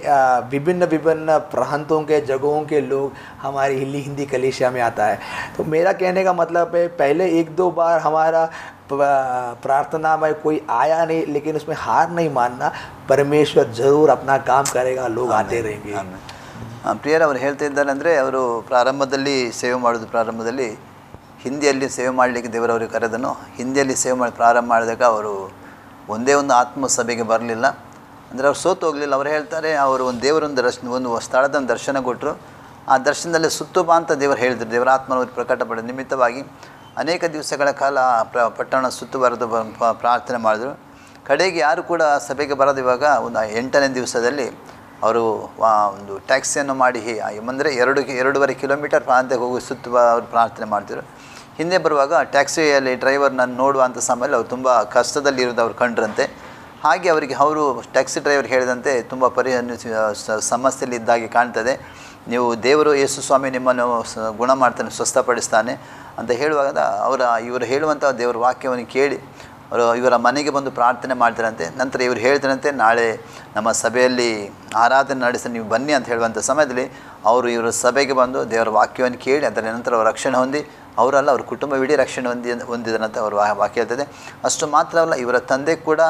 विभिन्न प्रांतों के जगहों के लोग हमारी हिंदी कलीसिया में आता है। तो मेरा कहने का मतलब है, पहले 1-2 बार हमारा प्रार्थना में कोई आया नहीं, लेकिन उसमें हार नहीं मानना, परमेश्वर ज़रूर अपना काम करेगा, लोग आते रहेंगे। ಪ್ರಿಯರ ಅವರು ಹೇಳ್ತಿದ್ದಾರೆ ಅಂದರೆ, ಅವರು ಪ್ರಾರಂಭದಲ್ಲಿ ಸೇವೆ ಮಾಡೋದು, ಪ್ರಾರಂಭದಲ್ಲಿ ಹಿಂದಿಯಲ್ಲಿ ಸೇವೆ ಮಾಡಲಿಕ್ಕೆ ದೇವರವ್ರಿಗೆ ಕರೆದನು. ಹಿಂದಿಯಲ್ಲಿ ಸೇವೆ ಮಾಡಿ ಪ್ರಾರಂಭ ಮಾಡಿದಾಗ ಅವರು ಒಂದೇ ಒಂದು ಆತ್ಮ ಸಭೆಗೆ ಬರಲಿಲ್ಲ, ಅಂದರೆ ಅವ್ರು ಸೋತು ಹೋಗಲಿಲ್ಲ. ಅವ್ರು ಹೇಳ್ತಾರೆ, ಅವರು ಒಂದು ದೇವರೊಂದು ಒಂದು ಸ್ಥಳದ ದರ್ಶನ ಕೊಟ್ಟರು. ಆ ದರ್ಶನದಲ್ಲಿ ಸುತ್ತು ಬಾ ಅಂತ ದೇವರು ಹೇಳಿದರು. ದೇವರ ಆತ್ಮನವ್ರಿಗೆ ಪ್ರಕಟಪಡಿದ ನಿಮಿತ್ತವಾಗಿ ಅನೇಕ ದಿವಸಗಳ ಕಾಲ ಪಟ್ಟಣ ಸುತ್ತುವರೆದು ಪ್ರಾರ್ಥನೆ ಮಾಡಿದ್ರು. ಕಡೆಗೆ ಯಾರು ಕೂಡ ಸಭೆಗೆ ಬರೋದು. ಇವಾಗ ಒಂದು 8ನೇ ದಿವಸದಲ್ಲಿ ಅವರು ಒಂದು ಟ್ಯಾಕ್ಸಿಯನ್ನು ಮಾಡಿ, ಅಂದರೆ 2.5 ಕಿಲೋಮೀಟರ್ ಪ್ರಾಂತ್ಯಕ್ಕೆ ಹೋಗಿ ಅವರು ಪ್ರಾರ್ಥನೆ ಮಾಡ್ತಿದ್ರು. ಹಿಂದೆ ಬರುವಾಗ ಟ್ಯಾಕ್ಸಿಯಲ್ಲಿ ಡ್ರೈವರ್ನ ನೋಡುವಂಥ ಸಮಯದಲ್ಲಿ ಅವ್ರು ತುಂಬ ಕಷ್ಟದಲ್ಲಿರೋದು ಅವ್ರು ಕಂಡ್ರಂತೆ. ಹಾಗೆ ಅವರು ಟ್ಯಾಕ್ಸಿ ಡ್ರೈವರ್ ಹೇಳಿದಂತೆ ತುಂಬ ಸಮಸ್ಯೆಯಲ್ಲಿ ಇದ್ದಾಗೆ ಕಾಣ್ತದೆ, ನೀವು ದೇವರು ಯೇಸು ಸ್ವಾಮಿ ನಿಮ್ಮನ್ನು ಗುಣ ಮಾಡ್ತಾನೆ, ಸ್ವಸ್ಥಪಡಿಸ್ತಾನೆ ಅಂತ ಹೇಳುವಾಗ ಇವರು ಹೇಳುವಂಥ ದೇವರ ವಾಕ್ಯವನ್ನು ಕೇಳಿ ಇವರ ಮನೆಗೆ ಬಂದು ಪ್ರಾರ್ಥನೆ ಮಾಡ್ತಾರಂತೆ. ನಂತರ ಇವರು ಹೇಳ್ತಾರಂತೆ, ನಾಳೆ ನಮ್ಮ ಸಭೆಯಲ್ಲಿ ಆರಾಧನೆ ನಡೆಸಿ ನೀವು ಬನ್ನಿ ಅಂತ ಹೇಳುವಂಥ ಸಮಯದಲ್ಲಿ ಇವರ ಸಭೆಗೆ ಬಂದು ದೇವರ ವಾಕ್ಯವನ್ನು ಕೇಳಿ ಅದರ ನಂತರ ಅವರು ರಕ್ಷಣೆ ಹೊಂದಿ, ಅವರಲ್ಲ ಅವ್ರ ಕುಟುಂಬವಿಡೀ ರಕ್ಷಣೆ ಹೊಂದಿದರಂತೆ ಅವರು ವಾಕ್ಯ ಹೇಳ್ತದೆ. ಅಷ್ಟು ಮಾತ್ರ ಅಲ್ಲ, ಇವರ ತಂದೆ ಕೂಡ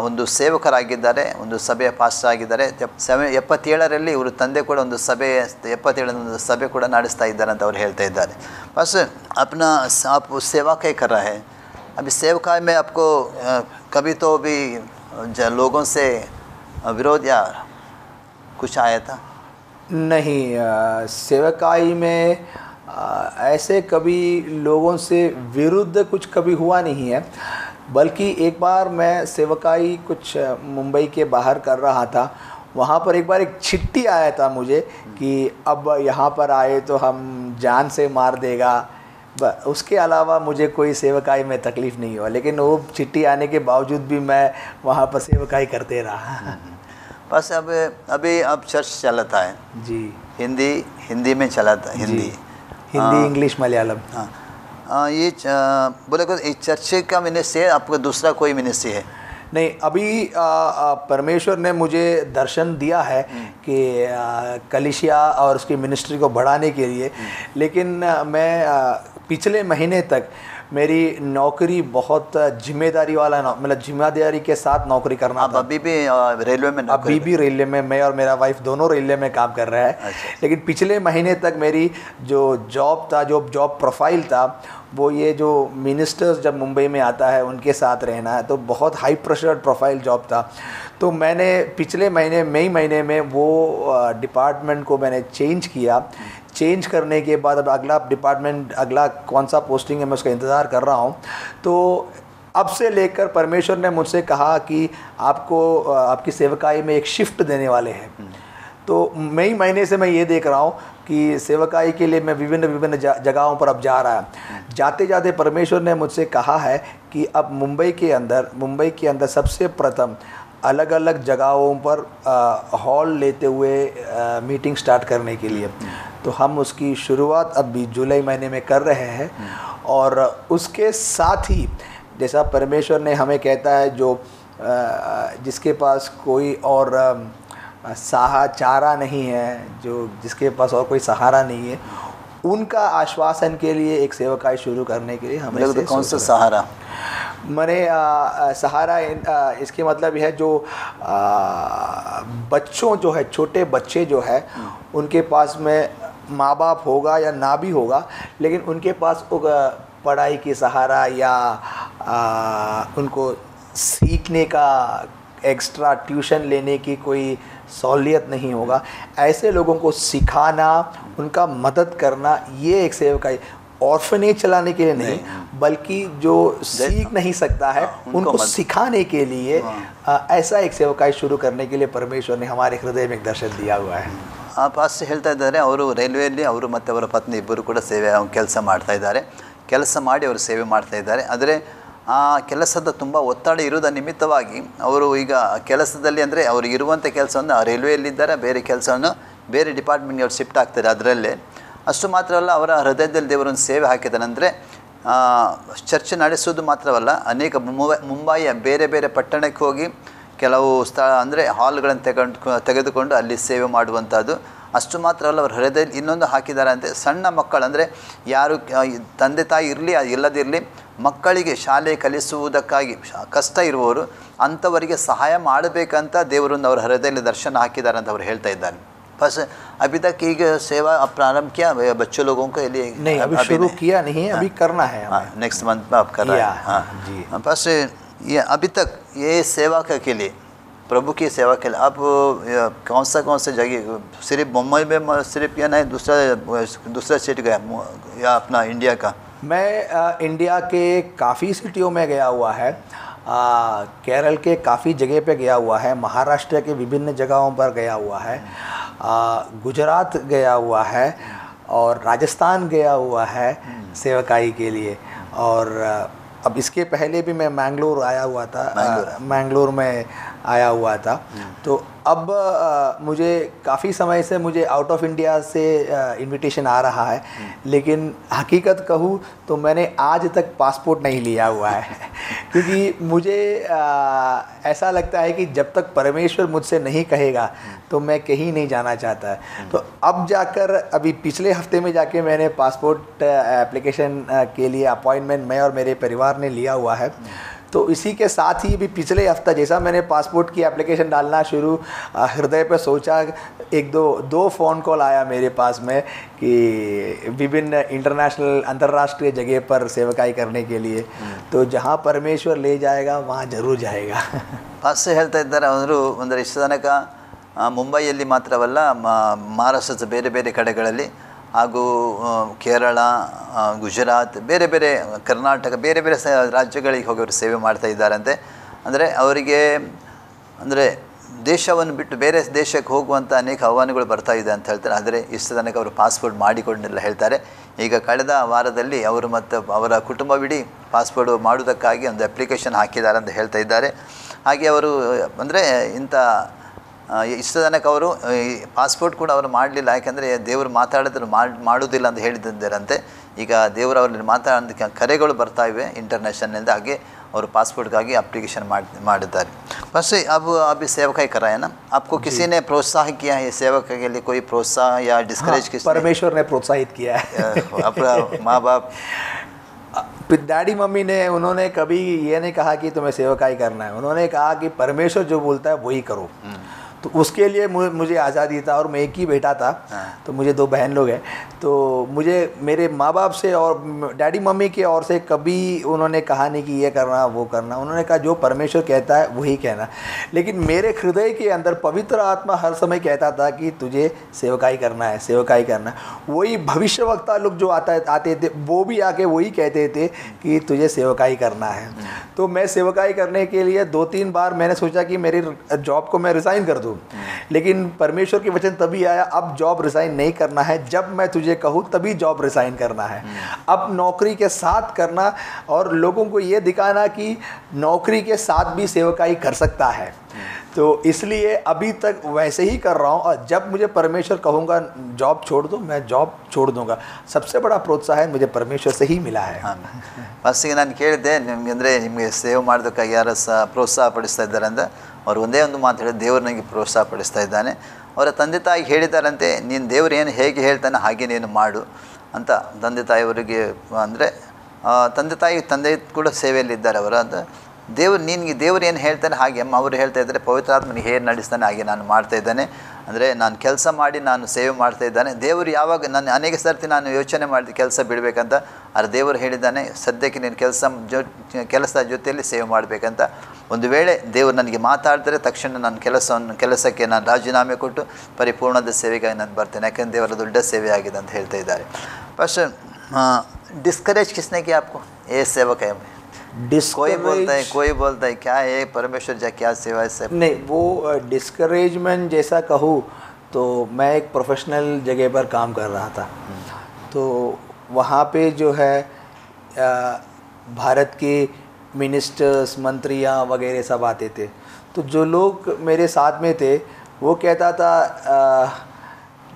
ಒಂದು ಸೇವಕರಾಗಿದ್ದಾರೆ, ಒಂದು ಸಭೆಯ ಪಾಸ್ಟರ್ ಆಗಿದ್ದಾರೆ. 77ರಲ್ಲಿ ಇವರು ತಂದೆ ಕೂಡ ಒಂದು ಸಭೆ 77 ಒಂದು ಸಭೆ ಕೂಡ ನಡೆಸ್ತಾ ಇದ್ದಾರೆ ಅಂತ ಅವ್ರು ಹೇಳ್ತಾ ಇದ್ದಾರೆ. ಬಸ್ ಅಪ್ನಾ आप सेवा क्या कर रहा है अभी? सेवकाई में आपको कभी तो भी लोगों से विरोध या कुछ आया था? नहीं, सेवकाई में ऐसे कभी लोगों से विरुद्ध कुछ कभी हुआ नहीं है। बल्कि एक बार मैं सेवकाई कुछ मुंबई के बाहर कर रहा था, वहाँ पर एक बार एक चिट्ठी आया था मुझे कि अब यहाँ पर आए तो हम जान से मार देगा। उसके अलावा मुझे कोई सेवकाई में तकलीफ़ नहीं हुआ, लेकिन वो चिट्ठी आने के बावजूद भी मैं वहाँ पर सेवकाई करते रहा। बस अभी चर्च चलाता है जी, हिंदी में चलाता है, हिंदी इंग्लिश मलयालम। हाँ, ये बोले को ये चर्च का मिनिस्ट्री है, आपका दूसरा कोई मिनिस्ट्री है? नहीं, अभी परमेश्वर ने मुझे दर्शन दिया है कि कलीसिया और उसकी मिनिस्ट्री को बढ़ाने के लिए, लेकिन मैं पिछले महीने तक मेरी नौकरी बहुत जिम्मेदारी वाला मतलब जिम्मेदारी के साथ नौकरी करना था। अभी भी रेलवे में? अभी भी रेलवे में, मैं और मेरा वाइफ दोनों रेलवे में काम कर रहा है। अच्छा। लेकिन पिछले महीने तक मेरी जो जॉब था, जो जॉब प्रोफाइल था, वो ये जो मिनिस्टर्स जब मुंबई में आता है उनके साथ रहना है, तो बहुत हाई प्रेशर प्रोफाइल जॉब था। तो मैंने पिछले महीने मई महीने में वो डिपार्टमेंट को मैंने चेंज किया। चेंज करने के बाद अब अगला डिपार्टमेंट, अगला कौन सा पोस्टिंग है, मैं उसका इंतज़ार कर रहा हूँ। तो अब से लेकर परमेश्वर ने मुझसे कहा कि आपको आपकी सेवकाई में एक शिफ्ट देने वाले हैं। तो मई महीने से मैं ये देख रहा हूँ कि सेवकाई के लिए मैं विभिन्न जगहों पर अब जा रहा है। जाते जाते परमेश्वर ने मुझसे कहा है कि अब मुंबई के अंदर सबसे प्रथम अलग अलग जगहों पर हॉल लेते हुए मीटिंग स्टार्ट करने के लिए। तो हम उसकी शुरुआत अभी जुलाई महीने में कर रहे हैं। और उसके साथ ही जैसा परमेश्वर ने हमें कहता है, जो जिसके पास कोई और चारा नहीं है, जो जिसके पास और कोई सहारा नहीं है, उनका आश्वासन के लिए एक सेवकाई शुरू करने के लिए हमें तो कौन सा सहारा? मैंने सहारा इसके मतलब यह है जो बच्चों जो है, छोटे बच्चे जो है, उनके पास में माँ बाप होगा या ना भी होगा, लेकिन उनके पास पढ़ाई की सहारा या उनको सीखने का एक्स्ट्रा ट्यूशन लेने की कोई सहूलियत नहीं होगा। ऐसे लोगों को सिखाना, उनका मदद करना, ये एक सेवकाई ऑर्फनेज चलाने के लिए नहीं, बल्कि जो सीख नहीं सकता है उनको सिखाने के लिए ऐसा एक सेवकाई शुरू करने के लिए परमेश्वर ने हमारे हृदय में एक दर्शन दिया हुआ है। ಪಾಸ್ಟರ್ ಹೇಳ್ತಾ ಇದ್ದಾರೆ, ಅವರು ರೈಲ್ವೆಯಲ್ಲಿ ಅವರು ಮತ್ತು ಅವರ ಪತ್ನಿ ಇಬ್ಬರು ಕೂಡ ಕೆಲಸ ಮಾಡ್ತಾ ಇದ್ದಾರೆ. ಕೆಲಸ ಮಾಡಿ ಅವರು ಸೇವೆ ಮಾಡ್ತಾ ಇದ್ದಾರೆ. ಆದರೆ ಆ ಕೆಲಸದ ತುಂಬ ಒತ್ತಡ ಇರುವುದ ನಿಮಿತ್ತವಾಗಿ ಅವರು ಈಗ ಕೆಲಸದಲ್ಲಿ ಅಂದರೆ ಅವರು ಇರುವಂಥ ಕೆಲಸವನ್ನು ರೈಲ್ವೆಯಲ್ಲಿದ್ದಾರೆ, ಬೇರೆ ಕೆಲಸವನ್ನು ಬೇರೆ ಡಿಪಾರ್ಟ್ಮೆಂಟ್ಗೆ ಅವ್ರು ಶಿಫ್ಟ್ ಆಗ್ತಾರೆ. ಅದರಲ್ಲೇ ಅಷ್ಟು ಮಾತ್ರ ಅಲ್ಲ, ಅವರ ಹೃದಯದಲ್ಲಿ ದೇವರೊಂದು ಸೇವೆ ಹಾಕಿದ್ದಾನೆಂದರೆ ಚರ್ಚೆ ನಡೆಸೋದು ಮಾತ್ರವಲ್ಲ, ಅನೇಕ ಮುಂಬಯಿಯ ಬೇರೆ ಬೇರೆ ಪಟ್ಟಣಕ್ಕೆ ಹೋಗಿ ಕೆಲವು ಸ್ಥಳ ಅಂದರೆ ಹಾಲ್ಗಳನ್ನು ತೆಗೆದುಕೊಂಡು ಅಲ್ಲಿ ಸೇವೆ ಮಾಡುವಂಥದ್ದು. ಅಷ್ಟು ಮಾತ್ರ ಅಲ್ಲ, ಅವ್ರ ಹೃದಯದಲ್ಲಿ ಇನ್ನೊಂದು ಹಾಕಿದ್ದಾರೆ ಅಂತೆ, ಸಣ್ಣ ಮಕ್ಕಳು ಅಂದರೆ ಯಾರು ತಂದೆ ತಾಯಿ ಇರಲಿ ಇಲ್ಲದಿರಲಿ, ಮಕ್ಕಳಿಗೆ ಶಾಲೆ ಕಲಿಸುವುದಕ್ಕಾಗಿ ಕಷ್ಟ ಇರುವವರು ಅಂಥವರಿಗೆ ಸಹಾಯ ಮಾಡಬೇಕಂತ ದೇವರನ್ನು ಅವರ ಹೃದಯದಲ್ಲಿ ದರ್ಶನ ಹಾಕಿದ್ದಾರೆ ಅಂತ ಅವರು ಹೇಳ್ತಾ ಇದ್ದಾರೆ. बस अभी तक की सेवा प्रारंभ किया बच्चों लोगों के लिए? नहीं, अभी शुरू किया नहीं है, अभी करना है। नेक्स्ट मंथ में आप कर रहे हैं? हाँ जी। बस ये अभी तक ये सेवा के लिए, प्रभु की सेवा के लिए आप कौन से जगह, सिर्फ मुंबई में सिर्फ या नहीं दूसरा स्टेट गया या अपना इंडिया का? मैं इंडिया के काफ़ी सिटियों में गया हुआ है, केरल के काफ़ी जगह पे गया हुआ है, महाराष्ट्र के विभिन्न जगहों पर गया हुआ है, गुजरात गया हुआ है और राजस्थान गया हुआ है सेवकाई के लिए। और अब इसके पहले भी मैं मैंगलोर आया हुआ था, मैंगलोर में आया हुआ था। तो अब मुझे काफ़ी समय से मुझे आउट ऑफ इंडिया से इनविटेशन आ रहा है, लेकिन हकीकत कहूँ तो मैंने आज तक पासपोर्ट नहीं लिया हुआ है क्योंकि मुझे ऐसा लगता है कि जब तक परमेश्वर मुझसे नहीं कहेगा तो मैं कहीं नहीं जाना चाहता। तो अब जाकर अभी पिछले हफ्ते में जाके मैंने पासपोर्ट एप्लीकेशन के लिए अपॉइंटमेंट मैं और मेरे परिवार ने लिया हुआ है। तो इसी के साथ ही भी पिछले हफ्ता जैसा मैंने पासपोर्ट की एप्लीकेशन डालना शुरू, हृदय पे सोचा, दो फ़ोन कॉल आया मेरे पास में कि विभिन्न इंटरनेशनल अंतर्राष्ट्रीय जगह पर सेवकाई करने के लिए। तो जहाँ परमेश्वर ले जाएगा वहाँ ज़रूर जाएगा। ಪಾಸ್ಟರ್ ಹೇಳ್ತಾ ಇದ್ದಾರೆ, ಅವರು ಒಂದು ಇಷ್ಟು ತನಕ ಮುಂಬೈಯಲ್ಲಿ ಮಾತ್ರವಲ್ಲ, ಮಹಾರಾಷ್ಟ್ರದ ಬೇರೆ ಬೇರೆ ಕಡೆಗಳಲ್ಲಿ ಹಾಗೂ ಕೇರಳ, ಗುಜರಾತ್, ಬೇರೆ ಬೇರೆ ಕರ್ನಾಟಕ, ಬೇರೆ ಬೇರೆ ರಾಜ್ಯಗಳಿಗೆ ಹೋಗಿ ಅವರು ಸೇವೆ ಮಾಡ್ತಾ ಇದ್ದಾರಂತೆ. ಅಂದರೆ ಅವರಿಗೆ ಅಂದರೆ ದೇಶವನ್ನು ಬಿಟ್ಟು ಬೇರೆ ದೇಶಕ್ಕೆ ಹೋಗುವಂಥ ಅನೇಕ ಆಹ್ವಾನಗಳು ಬರ್ತಾ ಇದೆ ಅಂತ ಹೇಳ್ತಾರೆ. ಆದರೆ ಇಷ್ಟು ತನಕ ಅವರು ಪಾಸ್ಪೋರ್ಟ್ ಮಾಡಿಕೊಂಡಿಲ್ಲ ಹೇಳ್ತಾರೆ. ಈಗ ಕಳೆದ ವಾರದಲ್ಲಿ ಅವರು ಮತ್ತು ಅವರ ಕುಟುಂಬವಿಡೀ ಪಾಸ್ಪೋರ್ಟ್ ಮಾಡುವುದಕ್ಕಾಗಿ ಒಂದು ಅಪ್ಲಿಕೇಶನ್ ಹಾಕಿದ್ದಾರೆ ಅಂತ ಹೇಳ್ತಾ ಇದ್ದಾರೆ. ಹಾಗೆ ಅವರು ಅಂದರೆ ಇಂಥ ಇಷ್ಟು ತನಕ ಅವರು ಪಾಸ್ಪೋರ್ಟ್ ಕೂಡ ಅವರು ಮಾಡಲಿಲ್ಲ, ಯಾಕೆಂದರೆ ದೇವರು ಮಾತಾಡಿದ್ರು ಮಾಡೋದಿಲ್ಲ ಅಂತ ಹೇಳಿದ್ದಾರಂತೆ. ಈಗ ದೇವರು ಅವರಲ್ಲಿ ಮಾತಾಡೋದಕ್ಕೆ ಕರೆಗಳು ಬರ್ತಾ ಇವೆ ಇಂಟರ್ನ್ಯಾಷನಲ್ನಿಂದ, ಹಾಗೆ ಅವರು ಪಾಸ್पोर्ट अप्लीकेशन ಮಾಡಿದ್ದಾರೆ. बस अब अभी सेवकाई कराया ना, आपको किसी ने प्रोत्साह किया है सेवक के लिए? कोई प्रोत्साह या डिस्करेज? किसने? परमेश्वर ने प्रोत्साहित किया है। अपना माँ बाप, डैडी मम्मी ने, उन्होंने कभी ये नहीं कहा कि तुम्हें सेवकाई करना है, उन्होंने कहा कि परमेश्वर जो बोलता है वही करो। तो उसके लिए मुझे आज़ादी था, और मैं एक ही बेटा था। तो मुझे 2 बहन लोग हैं, तो मुझे मेरे माँ बाप से और डैडी मम्मी के और से कभी उन्होंने कहा नहीं कि ये करना वो करना। उन्होंने कहा जो परमेश्वर कहता है वही कहना। लेकिन मेरे हृदय के अंदर पवित्र आत्मा हर समय कहता था कि तुझे सेवकाई करना है, सेवकाई करना है। वही भविष्यवक्ता लोग जो आते थे वो भी आके वही कहते थे कि तुझे सेवकाई करना है। तो मैं सेवकाई करने के लिए 2-3 बार मैंने सोचा कि मेरी जॉब को मैं रिज़ाइन कर दूँ, लेकिन परमेश्वर की वचन तभी आया, अब जॉब रिज़ाइन नहीं करना है, जब मैं तुझे कहूँ तभी जॉब रिज़ाइन करना है। अब नौकरी के साथ करना और लोगों को ये दिखाना कि नौकरी के साथ भी सेवकाई कर सकता है। तो इसलिए अभी तक वैसे ही कर रहा हूँ, और जब मुझे परमेश्वर कहूँगा जॉब छोड़ दो, मैं जॉब छोड़ दूँगा। सबसे बड़ा प्रोत्साहन मुझे परमेश्वर से ही मिला है। ಫಸ್ಟಿಗೆ ನಾನು ಕೇಳಿದೆ ನಿಮಗೆ, ಅಂದರೆ ನಿಮಗೆ ಸೇವ್ ಮಾಡೋದಕ್ಕಾಗಿ ಯಾರು ಪ್ರೋತ್ಸಾಹ ಪಡಿಸ್ತಾ ಇದ್ದಾರೆ ಅಂತ. ಅವ್ರು ಒಂದೇ ಒಂದು ಮಾತು ಹೇಳಿದ, ದೇವರು ನನಗೆ ಪ್ರೋತ್ಸಾಹ ಪಡಿಸ್ತಾ ಇದ್ದಾನೆ. ಅವರ ತಂದೆ ತಾಯಿ ಹೇಳಿದಾರಂತೆ, ನೀನು ದೇವರು ಏನು ಹೇಗೆ ಹೇಳ್ತಾನೆ ಹಾಗೆ ನೀನು ಮಾಡು ಅಂತ ತಂದೆ ತಾಯಿಯವರಿಗೆ. ಅಂದರೆ ತಂದೆ ಕೂಡ ಸೇವೆಯಲ್ಲಿದ್ದಾರೆ ಅವರ ಅಂತ. ನಿನಗೆ ದೇವರು ಏನು ಹೇಳ್ತಾನೆ ಹಾಗೆ ಅಮ್ಮ ಅವರು ಹೇಳ್ತಾ ಇದ್ದಾರೆ, ಪವಿತ್ರಾತ್ಮನಿಗೆ ಹೇಗೆ ನಡೆಸ್ತಾನೆ ಹಾಗೆ ನಾನು ಮಾಡ್ತಾ ಇದ್ದಾನೆ. ಅಂದರೆ ನಾನು ಕೆಲಸ ಮಾಡಿ ನಾನು ಸೇವೆ ಮಾಡ್ತಾ ಇದ್ದಾನೆ. ದೇವರು ಯಾವಾಗ ನಾನು ಅನೇಕ ಸರ್ತಿ ನಾನು ಯೋಚನೆ ಮಾಡಿದೆ ಕೆಲಸ ಬಿಡಬೇಕಂತ, ಆದರೆ ದೇವರು ಹೇಳಿದ್ದಾನೆ ಸದ್ಯಕ್ಕೆ ನೀನು ಕೆಲಸದ ಜೊತೆಯಲ್ಲಿ ಸೇವೆ ಮಾಡಬೇಕಂತ. ಒಂದು ವೇಳೆ ದೇವರು ನನಗೆ ಮಾತಾಡ್ತಾರೆ ತಕ್ಷಣ ನಾನು ಕೆಲಸಕ್ಕೆ ನಾನು ರಾಜೀನಾಮೆ ಕೊಟ್ಟು ಪರಿಪೂರ್ಣದ ಸೇವೆಗಾಗಿ ನಾನು ಬರ್ತೇನೆ, ಯಾಕೆಂದರೆ ದೇವರ ದೊಡ್ಡ ಸೇವೆ ಆಗಿದೆ ಅಂತ ಹೇಳ್ತಾ ಇದ್ದಾರೆ. ಫಸ್ಟ್ ಡಿಸ್ಕರೇಜ್ ಕಿಸ್ನೆ ಕಿ आपको ये सेवक है? कोई बोलता है क्या है परमेश्वर जा क्या सेवा है? नहीं, वो डिस्करेजमेंट जैसा कहूँ तो मैं एक प्रोफेशनल जगह पर काम कर रहा था। तो वहाँ पे जो है भारत के मिनिस्टर्स, मंत्रियाँ वगैरह सब आते थे। तो जो लोग मेरे साथ में थे वो कहता था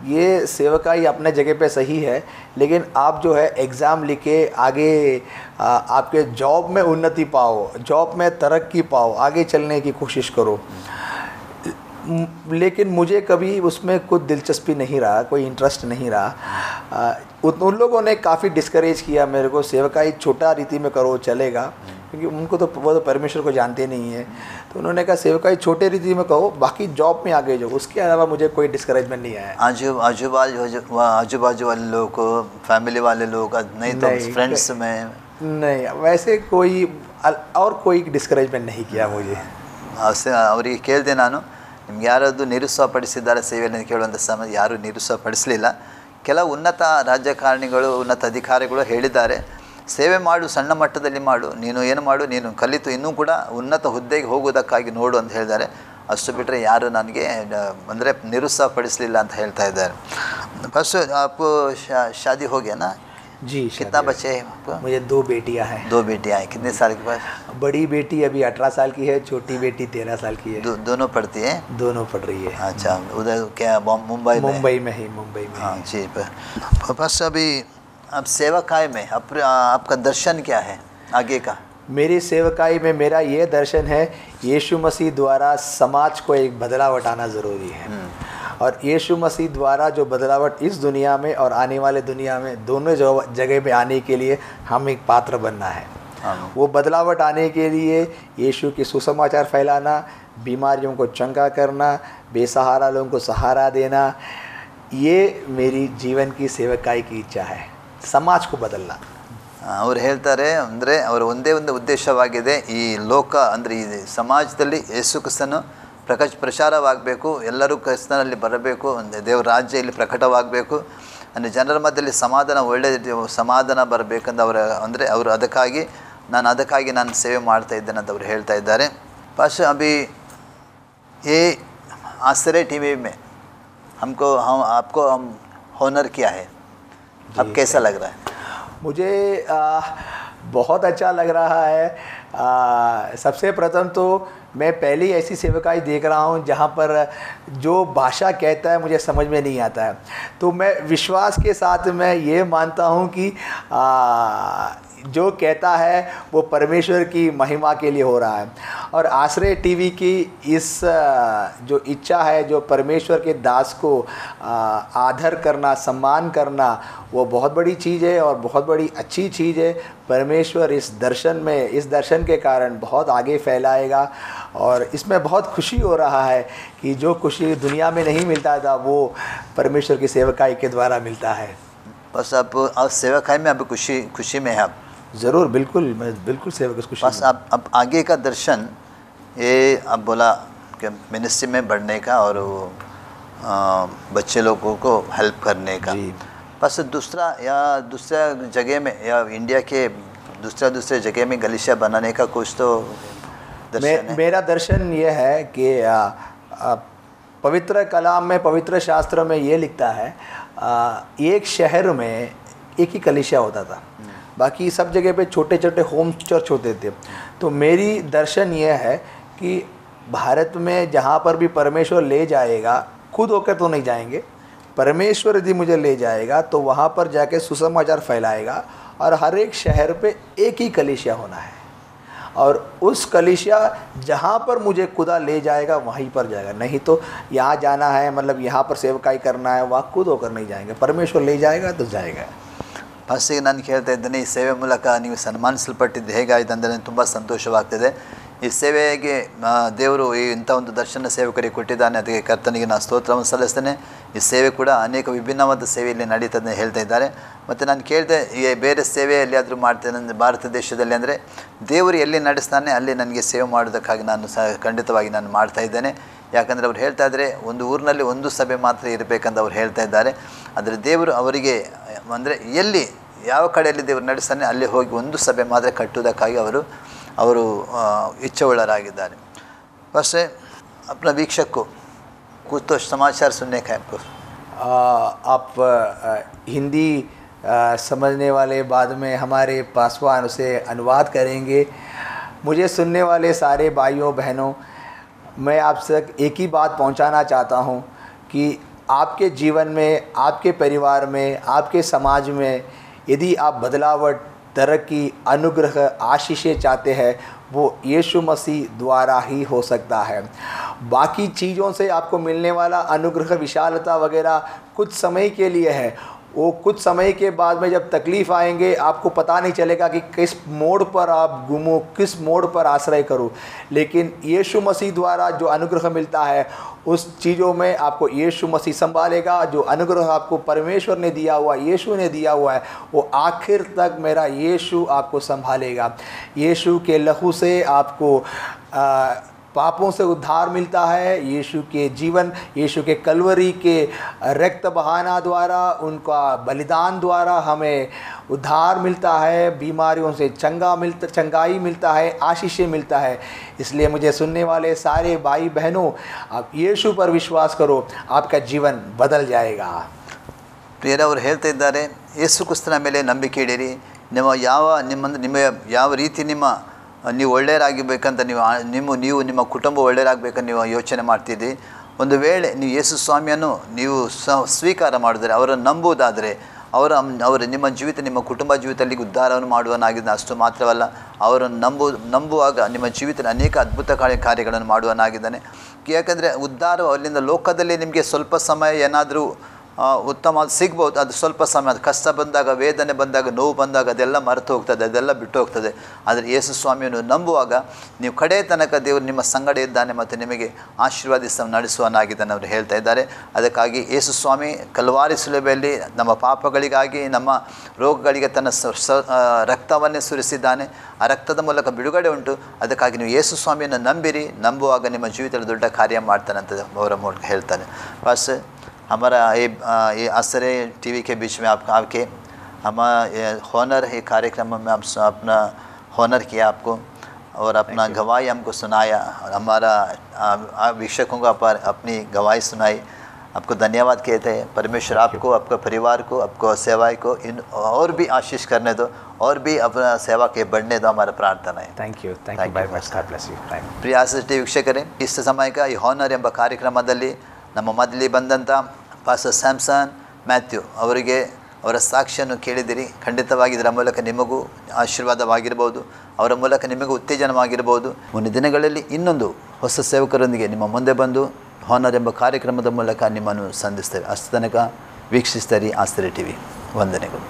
ये सेवकाई अपने जगह पे सही है, लेकिन आप जो है एग्ज़ाम लिखे आगे आपके जॉब में उन्नति पाओ, जॉब में तरक्की पाओ, आगे चलने की कोशिश करो। लेकिन मुझे कभी उसमें कुछ दिलचस्पी नहीं रहा, कोई इंटरेस्ट नहीं रहा। उन लोगों ने काफ़ी डिस्करेज किया मेरे को, सेवकाई छोटा रीति में करो चलेगा, क्योंकि उनको तो वो तो परमेश्वर को जानते नहीं है। तो उन्होंने कहा सेवकाई छोटे रीति में कहो, बाकी जॉब में आगे जाओ। उसके अलावा मुझे कोई डिस्करेजमेंट नहीं आया। आजू बाजू वाले लोग को, फैमिली वाले लोग, नहीं तो फ्रेंड्स में नहीं, वैसे कोई और कोई डिस्करेजमेंट नहीं किया मुझे। ಅವರಿಗೆ ಕೇಳಿದೆ ನಾನು, ನಿಮ್ಗೆ ಯಾರಾದರೂ ನಿರುತ್ಸಾಹಪಡಿಸಿದ್ದಾರೆ ಸೇವೆಯಲ್ಲಿ ಕೇಳುವಂಥ ಸಮಯ ಯಾರೂ ನಿರುತ್ಸಾಹಪಡಿಸಲಿಲ್ಲ. ಕೆಲವು ಉನ್ನತ ರಾಜಕಾರಣಿಗಳು, ಉನ್ನತ ಅಧಿಕಾರಿಗಳು ಹೇಳಿದ್ದಾರೆ ಸೇವೆ ಮಾಡು, ಸಣ್ಣ ಮಟ್ಟದಲ್ಲಿ ಮಾಡು, ನೀನು ಏನು ಮಾಡು, ನೀನು ಕಲಿತು ಇನ್ನೂ ಕೂಡ ಉನ್ನತ ಹುದ್ದೆಗೆ ಹೋಗೋದಕ್ಕಾಗಿ ನೋಡು ಅಂತ ಹೇಳಿದ್ದಾರೆ. ಅಷ್ಟು ಬಿಟ್ಟರೆ ಯಾರು ನನಗೆ ಅಂದರೆ ನಿರುತ್ಸಾಹಪಡಿಸಲಿಲ್ಲ ಅಂತ ಹೇಳ್ತಾ ಇದ್ದಾರೆ. ಫಸ್ಟ್ आपको शादी हो गया ना? जी। कितना बच्चे हैं आपको? मुझे 2 बेटियां हैं। 2 बेटियां हैं। कितने साल के पास? बड़ी बेटी अभी 18 साल की है, छोटी बेटी 13 साल की है। दोनों पढ़ती हैं? दोनों पढ़ रही है। अच्छा, उधर क्या मुंबई में? मुंबई में ही, मुंबई में। हाँ जी। बस अभी अब सेवकाई में आपका दर्शन क्या है आगे का? मेरी सेवकाई में मेरा ये दर्शन है, यीशु मसीह द्वारा समाज को एक बदलावट आना ज़रूरी है। और यीशु मसीह द्वारा जो बदलावट इस दुनिया में और आने वाले दुनिया में दोनों जगह पे आने के लिए हम एक पात्र बनना है। वो बदलावट आने के लिए यीशु के सुसमाचार फैलाना, बीमारियों को चंगा करना, बेसहारा लोगों को सहारा देना, ये मेरी जीवन की सेवकाई की इच्छा है, समाज को बदलना। ಅವ್ರು ಹೇಳ್ತಾರೆ, ಅಂದರೆ ಅವರ ಒಂದೇ ಒಂದು ಉದ್ದೇಶವಾಗಿದೆ, ಈ ಲೋಕ ಅಂದರೆ ಈ ಸಮಾಜದಲ್ಲಿ ಯೇಸು ಕ್ರಿಸ್ತನು ಪ್ರಚಾರವಾಗಬೇಕು, ಎಲ್ಲರೂ ಕ್ರಿಸ್ತನಲ್ಲಿ ಬರಬೇಕು, ದೇವರ ರಾಜ್ಯ ಇಲ್ಲಿ ಪ್ರಕಟವಾಗಬೇಕು, ಅಂದರೆ ಜನರ ಮಧ್ಯದಲ್ಲಿ ಒಳ್ಳೆಯ ಸಮಾಧಾನ ಬರಬೇಕಂತ ಅವರು ಅದಕ್ಕಾಗಿ ನಾನು ಸೇವೆ ಮಾಡ್ತಾ ಇದ್ದೇನೆ ಅಂತ ಅವರು ಹೇಳ್ತಾ ಇದ್ದಾರೆ. ಪಾಸ್ ಅಭಿ ये आश्रय टीवी में आपको होनर किया है, अब कैसा लग रहा है? मुझे बहुत अच्छा लग रहा है। सबसे प्रथम तो मैं पहली ऐसी सेवकाई देख रहा हूँ जहाँ पर जो भाषा कहता है मुझे समझ में नहीं आता है। तो मैं विश्वास के साथ मैं ये मानता हूँ कि जो कहता है वो परमेश्वर की महिमा के लिए हो रहा है। और आश्रय टीवी की इस जो इच्छा है, जो परमेश्वर के दास को आदर करना, सम्मान करना, वो बहुत बड़ी चीज़ है और बहुत बड़ी अच्छी चीज़ है। परमेश्वर इस दर्शन के कारण बहुत आगे फैलाएगा और इसमें बहुत खुशी हो रहा है कि जो खुशी दुनिया में नहीं मिलता था वो परमेश्वर की सेवकाई के द्वारा मिलता है। बस आप सेवकाई में आप खुशी में हैं आप? ज़रूर, बिल्कुल, मैं बिल्कुल सेवक खुशी। बस अब आगे का दर्शन ये अब बोला कि मिनिस्ट्री में बढ़ने का और बच्चे लोगों को हेल्प करने का। बस दूसरा जगह में या इंडिया के दूसरे जगह में गलीचा बनाने का कुछ तो दर्शन है? मेरा दर्शन ये है कि पवित्र कलाम में, पवित्र शास्त्र में ये लिखता है, एक शहर में एक ही कलीसिया होता था, बाकी सब जगह पे छोटे छोटे होम चर्च होते थे। तो मेरी दर्शन ये है कि भारत में जहाँ पर भी परमेश्वर ले जाएगा, खुद होकर तो नहीं जाएंगे, परमेश्वर यदि मुझे ले जाएगा तो वहाँ पर जाके सुसमाचार फैलाएगा और हर एक शहर पे एक ही कलीसिया होना है और उस कलीसिया जहाँ पर मुझे खुदा ले जाएगा वहीं पर जाएगा। नहीं तो यहाँ जाना है, मतलब यहाँ पर सेवकाई करना है, वहाँ खुद होकर नहीं जाएंगे, परमेश्वर ले जाएगा तो जाएगा। ಫಸ್ಟ್ ನಾನು ಕೇಳ್ತಾ ಇದ್ದೇನೆ, ಈ ಸೇವೆ ಮೂಲಕ ನೀವು ಸನ್ಮಾನಿಸಲ್ಪಟ್ಟಿದ್ದು ಹೇಗಾಯಿತು ಅಂದರೆ ನನಗೆ ತುಂಬ ಸಂತೋಷವಾಗ್ತಿದೆ. ಈ ಸೇವೆಗೆ ದೇವರು ಇಂಥ ಒಂದು ದರ್ಶನ ಸೇವಕರಿಗೆ ಕೊಟ್ಟಿದ್ದಾನೆ, ಅದಕ್ಕೆ ಕರ್ತನಿಗೆ ನಾನು ಸ್ತೋತ್ರವನ್ನು ಸಲ್ಲಿಸ್ತೇನೆ. ಈ ಸೇವೆ ಕೂಡ ಅನೇಕ ವಿಭಿನ್ನವಾದ ಸೇವೆಯಲ್ಲಿ ನಡೀತದೆ ಹೇಳ್ತಾ ಇದ್ದಾರೆ. ಮತ್ತು ನಾನು ಕೇಳಿದೆ, ಈ ಬೇರೆ ಸೇವೆ ಎಲ್ಲಿಯಾದರೂ ಮಾಡ್ತೇನೆ ಅಂದರೆ ಭಾರತ ದೇಶದಲ್ಲಿ ಅಂದರೆ ದೇವರು ಎಲ್ಲಿ ನಡೆಸ್ತಾನೆ ಅಲ್ಲಿ ನನಗೆ ಸೇವೆ ಮಾಡೋದಕ್ಕಾಗಿ ನಾನು ಖಂಡಿತವಾಗಿ ನಾನು ಮಾಡ್ತಾಯಿದ್ದೇನೆ. ಯಾಕಂದರೆ ಅವ್ರು ಹೇಳ್ತಾ ಇದ್ದಾರೆ, ಒಂದು ಊರಿನಲ್ಲಿ ಒಂದು ಸಭೆ ಮಾತ್ರ ಇರಬೇಕಂತ ಅವ್ರು ಹೇಳ್ತಾ ಇದ್ದಾರೆ. ಆದರೆ ದೇವರು ಅವರಿಗೆ ಅಂದರೆ ಎಲ್ಲಿ ಯಾವ ಕಡೆಯಲ್ಲಿ ದೇವರು ನಡೆಸ್ತಾನೆ ಅಲ್ಲಿ ಹೋಗಿ ಒಂದು ಸಭೆ ಮಾತ್ರ ಕಟ್ಟುವುದಕ್ಕಾಗಿ ಅವರು ಇಚ್ಛೆಯುಳ್ಳರಾಗಿದ್ದಾರೆ. वैसे अपना वीक्षक को कुछ तो समाचार सुनने का आपको आप हिंदी समझने वाले बाद में हमारे पासवान उसे अनुवाद करेंगे. मुझे सुनने वाले सारे भाइयों बहनों, मैं आपसे एक ही बात पहुंचाना चाहता हूं कि आपके जीवन में, आपके परिवार में, आपके समाज में यदि आप बदलावट, तरक्की, अनुग्रह, आशीषें चाहते हैं, वो यीशु मसीह द्वारा ही हो सकता है. बाकी चीज़ों से आपको मिलने वाला अनुग्रह, विशालता वगैरह कुछ समय के लिए है. वो कुछ समय के बाद में जब तकलीफ़ आएंगे आपको पता नहीं चलेगा कि किस मोड़ पर आप घूमो, किस मोड़ पर आश्रय करो. लेकिन यीशु मसीह द्वारा जो अनुग्रह मिलता है उस चीज़ों में आपको यीशु मसीह संभालेगा. जो अनुग्रह आपको परमेश्वर ने दिया हुआ, यीशु ने दिया हुआ है, वो आखिर तक मेरा यीशु आपको संभालेगा. यीशु के लहू से आपको पापों से उद्धार मिलता है. यीशु के जीवन, यीशु के कलवरी के रक्त बहाना द्वारा, उनका बलिदान द्वारा हमें उद्धार मिलता है. बीमारियों से चंगाई मिलता है, आशीषें मिलता है. इसलिए मुझे सुनने वाले सारे भाई बहनों, आप यीशु पर विश्वास करो, आपका जीवन बदल जाएगा. ಪ್ರಿಯರವರು ಹೇಳ್ತಾ ಇದ್ದಾರೆ, ಯೇಸು ಕ್ರಿಸ್ತನ ಮೇಲೆ ನಂಬಿಕೆ ಇಡಿರಿ. ನಿಮ್ಮ ಯಾವ ರೀತಿ ನೀವು ಒಳ್ಳೆಯರಾಗಿಬೇಕಂತ ನಿಮ್ಮ ಕುಟುಂಬ ಒಳ್ಳೆಯರಾಗಬೇಕಂತ ನೀವು ಯೋಚನೆ ಮಾಡ್ತಿದ್ದೀರಿ. ಒಂದು ವೇಳೆ ನೀವು ಯೇಸು ಸ್ವಾಮಿಯನ್ನು ನೀವು ಸ್ವೀಕಾರ ಮಾಡಿದರೆ, ಅವರನ್ನು ನಂಬುವುದಾದರೆ, ಅವರ ನಿಮ್ಮ ಜೀವಿತ, ನಿಮ್ಮ ಕುಟುಂಬ ಜೀವಿತದಲ್ಲಿ ಉದ್ಧಾರವನ್ನು ಮಾಡುವನಾಗಿದ್ದ. ಅಷ್ಟು ಮಾತ್ರವಲ್ಲ, ಅವರನ್ನು ನಂಬುವಾಗ ನಿಮ್ಮ ಜೀವಿತದಲ್ಲಿ ಅನೇಕ ಅದ್ಭುತ ಕಾರ್ಯಗಳನ್ನು ಮಾಡುವನಾಗಿದ್ದಾನೆ. ಯಾಕಂದರೆ ಉದ್ಧಾರ ಅಲ್ಲಿಂದ ಲೋಕದಲ್ಲಿ ನಿಮಗೆ ಸ್ವಲ್ಪ ಸಮಯ ಏನಾದರೂ ಉತ್ತಮ ಸಿಗ್ಬೋದು, ಅದು ಸ್ವಲ್ಪ ಸಮಯ. ಅದು ಕಷ್ಟ ಬಂದಾಗ, ವೇದನೆ ಬಂದಾಗ, ನೋವು ಬಂದಾಗ ಅದೆಲ್ಲ ಮರೆತು ಹೋಗ್ತದೆ, ಅದೆಲ್ಲ ಬಿಟ್ಟು ಹೋಗ್ತದೆ. ಆದರೆ ಯೇಸು ಸ್ವಾಮಿಯನ್ನು ನಂಬುವಾಗ ನೀವು ಕಡೆ ತನಕ ದೇವರು ನಿಮ್ಮ ಸಂಗಡ ಇದ್ದಾನೆ ಮತ್ತು ನಿಮಗೆ ನಡೆಸುವನಾಗಿದ್ದಾನೆ ಅವರು ಹೇಳ್ತಾ ಇದ್ದಾರೆ. ಅದಕ್ಕಾಗಿ ಯೇಸು ಸ್ವಾಮಿ ಕಲ್ವಾರಿ ಶಿಲುಬೆಯಲ್ಲಿ ನಮ್ಮ ಪಾಪಗಳಿಗಾಗಿ, ನಮ್ಮ ರೋಗಗಳಿಗೆ ತನ್ನ ರಕ್ತವನ್ನೇ ಸುರಿಸಿದ್ದಾನೆ. ಆ ರಕ್ತದ ಮೂಲಕ ಬಿಡುಗಡೆ ಉಂಟು. ಅದಕ್ಕಾಗಿ ನೀವು ಯೇಸು ಸ್ವಾಮಿಯನ್ನು ನಂಬುವಾಗ ನಿಮ್ಮ ಜೀವಿತದಲ್ಲಿ ದೊಡ್ಡ ಕಾರ್ಯ ಮಾಡ್ತಾನೆ ಅಂತ ಅವರ ಮೂಲಕ ಹೇಳ್ತಾನೆ. ಬಸ್ हमारा ये आश्रय टीवी के बीच में आपके हॉनर है, कार्यक्रम में आप अपना हॉनर किया आपको और अपना गवाही हमको सुनाया और हमारा वीक्षकों को अपनी गवाही सुनाई. आपको धन्यवाद कहते हैं. परमेश्वर आपको, आपके परिवार को, आपको सेवाई को इन और भी आशीष करने दो और भी अपना सेवा के बढ़ने दो, हमारा प्रार्थना है. Thank you very much. God bless you. ಪ್ರಿಯ ಆಶ್ರಯ ಟಿವಿ ವೀಕ್ಷಕರೇ, ಇಷ್ಟು ಸಮಯಕ್ಕೆ ಈ ಹಾನರ್ ಎಂಬ ಕಾರ್ಯಕ್ರಮದಲ್ಲಿ ನಮ್ಮ ಮೊದಲಿಗೆ ಬಂದಂಥ ಪಾಸ್ಟರ್ ಸ್ಯಾಮ್ಸನ್ ಮ್ಯಾಥ್ಯೂ ಅವರಿಗೆ ಅವರ ಸಾಕ್ಷಿಯನ್ನು ಕೇಳಿದಿರಿ. ಖಂಡಿತವಾಗಿ ಇದರ ಮೂಲಕ ನಿಮಗೂ ಆಶೀರ್ವಾದವಾಗಿರ್ಬೋದು, ಅವರ ಮೂಲಕ ನಿಮಗೂ ಉತ್ತೇಜನವಾಗಿರ್ಬೋದು. ಮುಂದಿನ ದಿನಗಳಲ್ಲಿ ಇನ್ನೊಂದು ಹೊಸ ಸೇವಕರೊಂದಿಗೆ ನಿಮ್ಮ ಮುಂದೆ ಬಂದು ಹಾನರ್ ಎಂಬ ಕಾರ್ಯಕ್ರಮದ ಮೂಲಕ ನಿಮ್ಮನ್ನು ಸಂಧಿಸ್ತೇವೆ. ಅಷ್ಟು ತನಕ ವೀಕ್ಷಿಸ್ತಾರೆ ಆಸ್ತಿರಿ ಟಿವಿ. ವಂದನೆಗಳು.